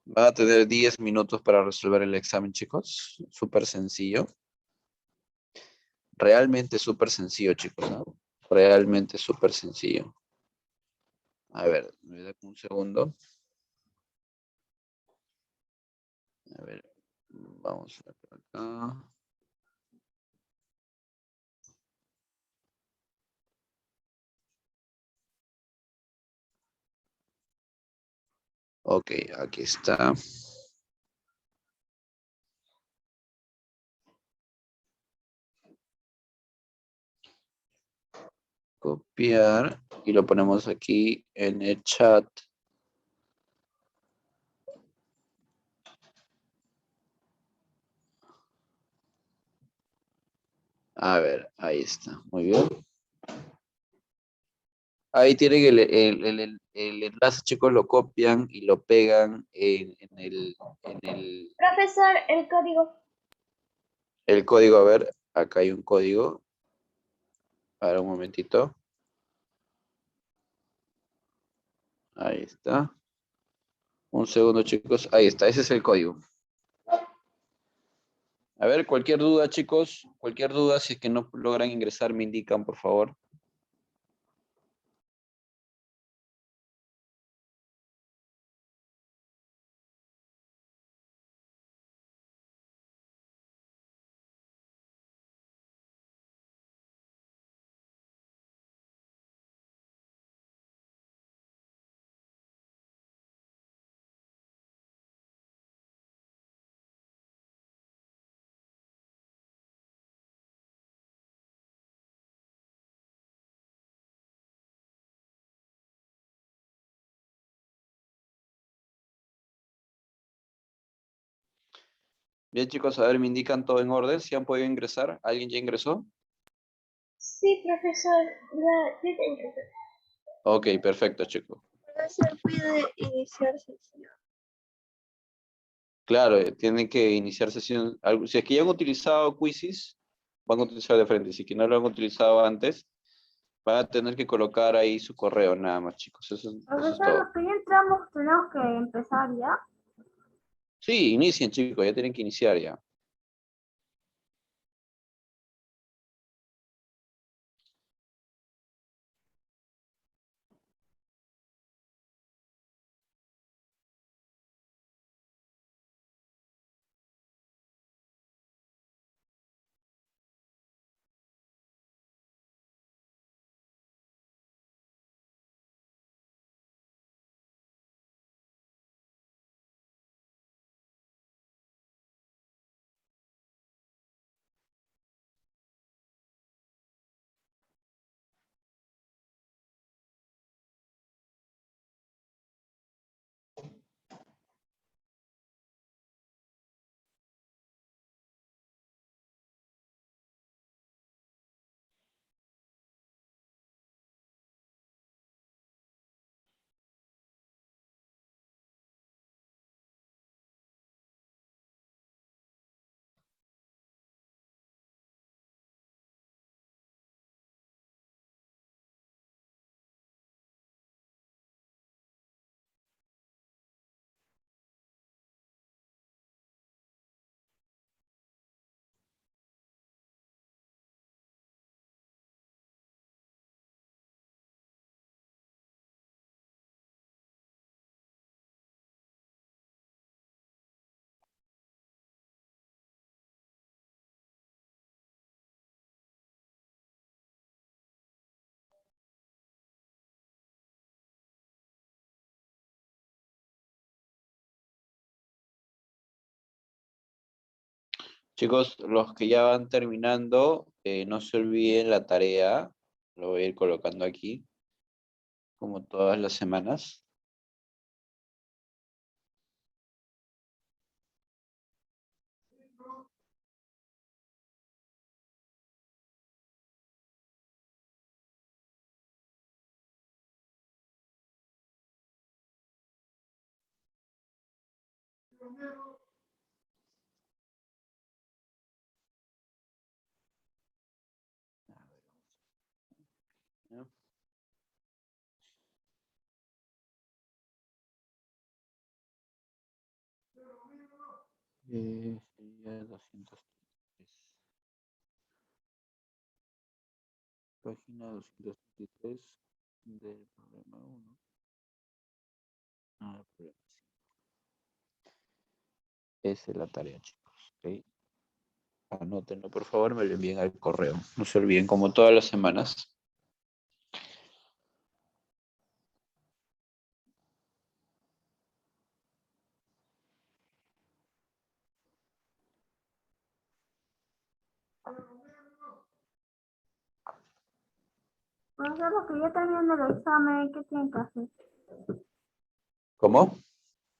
S1: van a tener 10 minutos para resolver el examen, chicos. Súper sencillo. Realmente súper sencillo, chicos, ¿no? Realmente súper sencillo. A ver, me da un segundo. A ver, vamos a ver por acá. Ok, aquí está. Copiar y lo ponemos aquí en el chat. A ver, ahí está. Muy bien. Ahí tienen el enlace, chicos, lo copian y lo pegan
S3: Profesor, el código.
S1: el código. A ver, acá hay un código. Ahora un momentito. Ahí está. Un segundo, chicos. Ahí está, ese es el código. A ver, cualquier duda, chicos, cualquier duda, si es que no logran ingresar, me indican, por favor. Bien, chicos, a ver, me indican todo en orden. Si han podido ingresar. ¿Alguien ya ingresó?
S3: Sí, profesor. Ya tengo.
S1: Ok, perfecto, chicos.
S3: Profesor, puede iniciar sesión.
S1: Claro, tienen que iniciar sesión. Si es que ya han utilizado Quizzes, van a utilizar de frente. Si es que no lo han utilizado antes, van a tener que colocar ahí su correo, nada más, chicos. Eso es
S2: Profesor,
S1: todo.
S2: los que ya entramos tenemos que empezar ya.
S1: Sí, inicien, chicos, ya tienen que iniciar ya. Chicos, los que ya van terminando, no se olviden la tarea. Lo voy a ir colocando aquí, como todas las semanas. ¿Ya? Sería 203. Página 233 del problema 1. Ah, problema 5. Esa es la tarea, chicos. ¿Ok? Anótenlo, por favor, me lo envíen al correo. No se olviden, como todas las semanas.
S2: Profesor, los que ya terminan el examen, ¿qué tienen que hacer?
S1: ¿Cómo?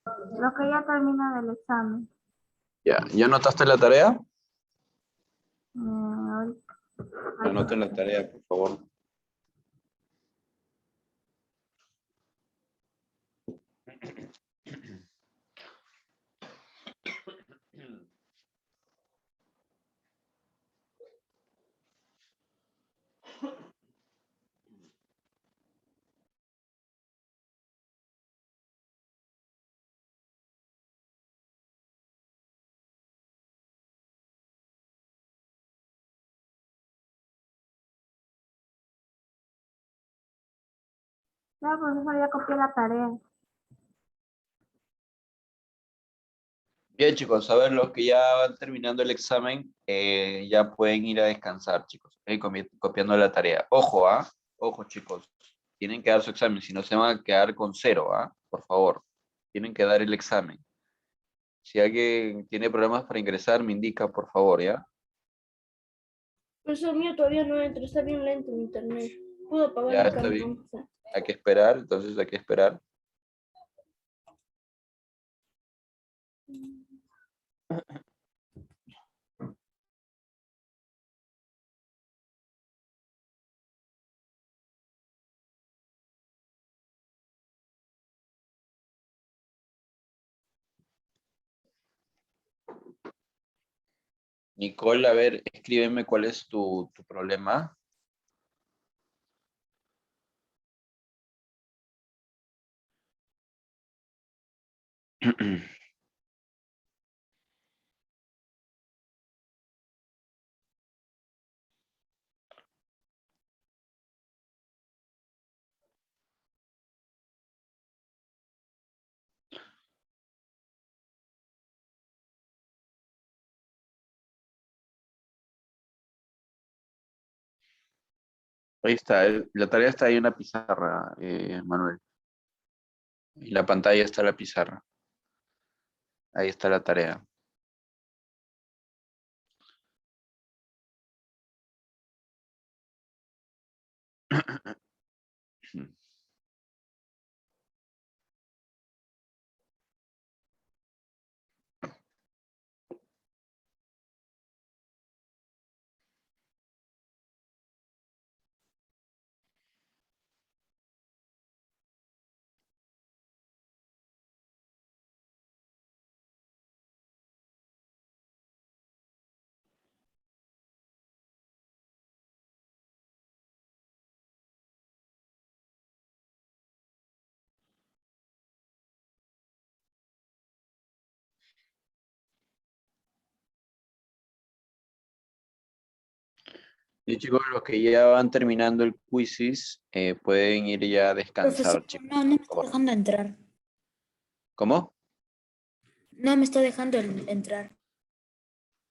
S2: Los que ya terminan el examen.
S1: ¿Ya anotaste la tarea?
S2: Ahorita.
S1: Anoten la tarea, por favor.
S2: Ya, profesor, ya copié la tarea.
S1: Bien, chicos, a ver, los que ya van terminando el examen, ya pueden ir a descansar, chicos. Copiando la tarea. Ojo, ¿ah? Ojo, chicos. Tienen que dar su examen, si no se van a quedar con 0, ¿ah? Por favor. Tienen que dar el examen. Si alguien tiene problemas para ingresar, me indica, por favor, ¿ya?
S3: Profesor mío todavía no entra, está bien lento mi internet. Puedo apagar
S1: Ya
S3: mi
S1: está
S3: cámara.
S1: bien. Hay que esperar, entonces hay que esperar. Nicole, a ver, escríbeme cuál es tu problema. Ahí está, la tarea está ahí en la pizarra, Manuel. En la pantalla está la pizarra. Ahí está la tarea. Y chicos, los que ya van terminando el quizzes, pueden ir ya a
S4: Profesor,
S1: descansar, chicos.
S4: no me
S1: Por
S4: está
S1: favor.
S4: dejando entrar.
S1: ¿Cómo?
S4: No me está dejando entrar.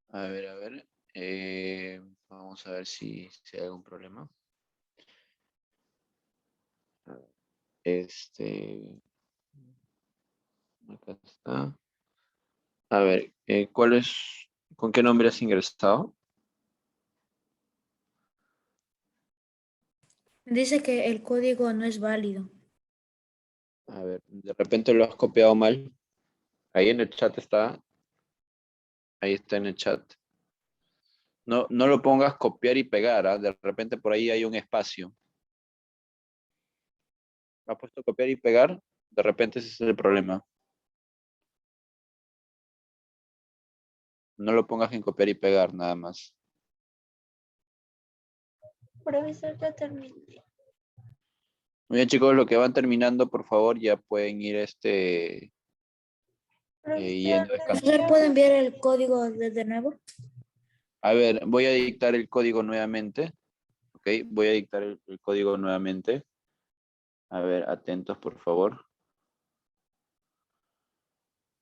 S1: A ver, a ver. Vamos a ver si hay algún problema. Acá está. A ver, ¿Con qué nombre has ingresado?
S4: Dice que el código no es válido.
S1: A ver, de repente lo has copiado mal. Ahí en el chat está. Ahí está en el chat. No, no lo pongas copiar y pegar, ¿ah? De repente por ahí hay un espacio. ¿Ha puesto copiar y pegar? De repente ese es el problema. No lo pongas en copiar y pegar, nada más.
S3: Profesor, ya terminé.
S1: Muy bien, chicos, lo que van terminando, por favor, ya pueden ir
S3: Profesor,
S1: yendo descansando.
S4: Profesor, ¿puede enviar el código de nuevo?
S1: A ver, voy a dictar el código nuevamente. Ok, voy a dictar el código nuevamente. A ver, atentos, por favor.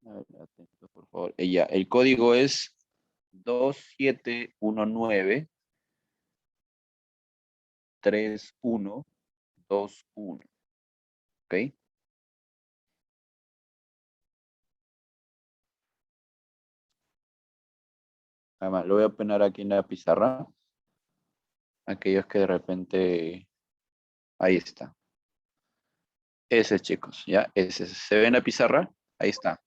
S1: A ver, atentos, por favor. Ya, el código es 2719-3121. ¿Ok? Además, lo voy a poner aquí en la pizarra. Aquellos que de repente... Ahí está. Ese, chicos, ¿ya? Ese. ¿Se ve en la pizarra? Ahí está.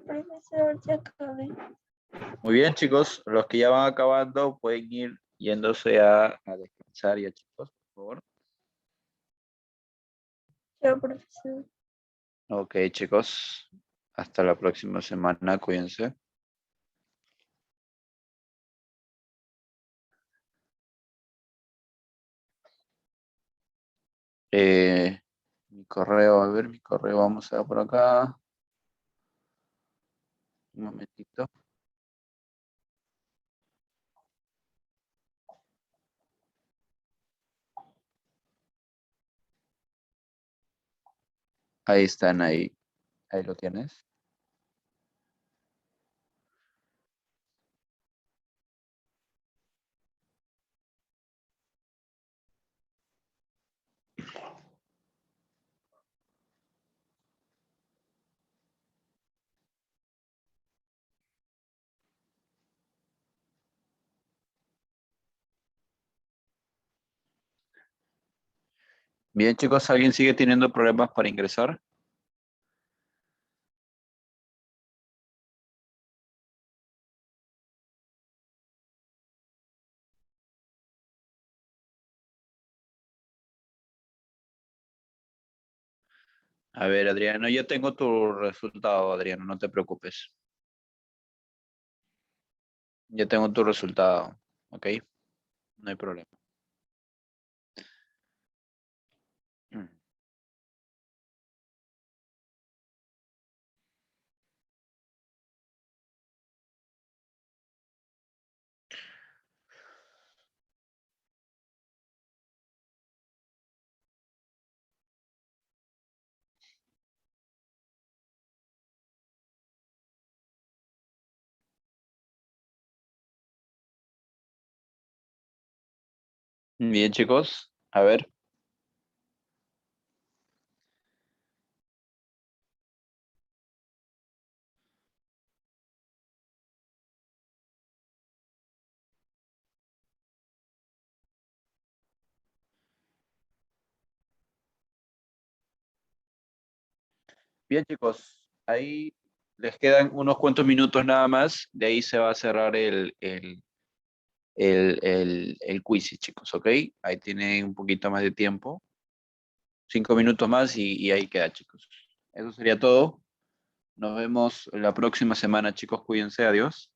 S3: profesor, ya acabé.
S1: Muy bien, chicos. Los que ya van acabando pueden ir yéndose a descansar ya, chicos, por favor.
S3: Chao, profesor.
S1: Ok, chicos. Hasta la próxima semana. Cuídense. Mi correo, a ver, mi correo, vamos a ver por acá. Un momentito. Ahí están, ahí. Ahí lo tienes. Bien, chicos, ¿alguien sigue teniendo problemas para ingresar? A ver, Adriano, ya tengo tu resultado, Adriano, no te preocupes. Ya tengo tu resultado, ¿ok? No hay problema. Mm. Bien, chicos, a ver. Bien, chicos, ahí les quedan unos cuantos minutos nada más. De ahí se va a cerrar el quiz, chicos, ¿ok? Ahí tienen un poquito más de tiempo. 5 minutos más y ahí queda, chicos. Eso sería todo. Nos vemos la próxima semana, chicos. Cuídense. Adiós.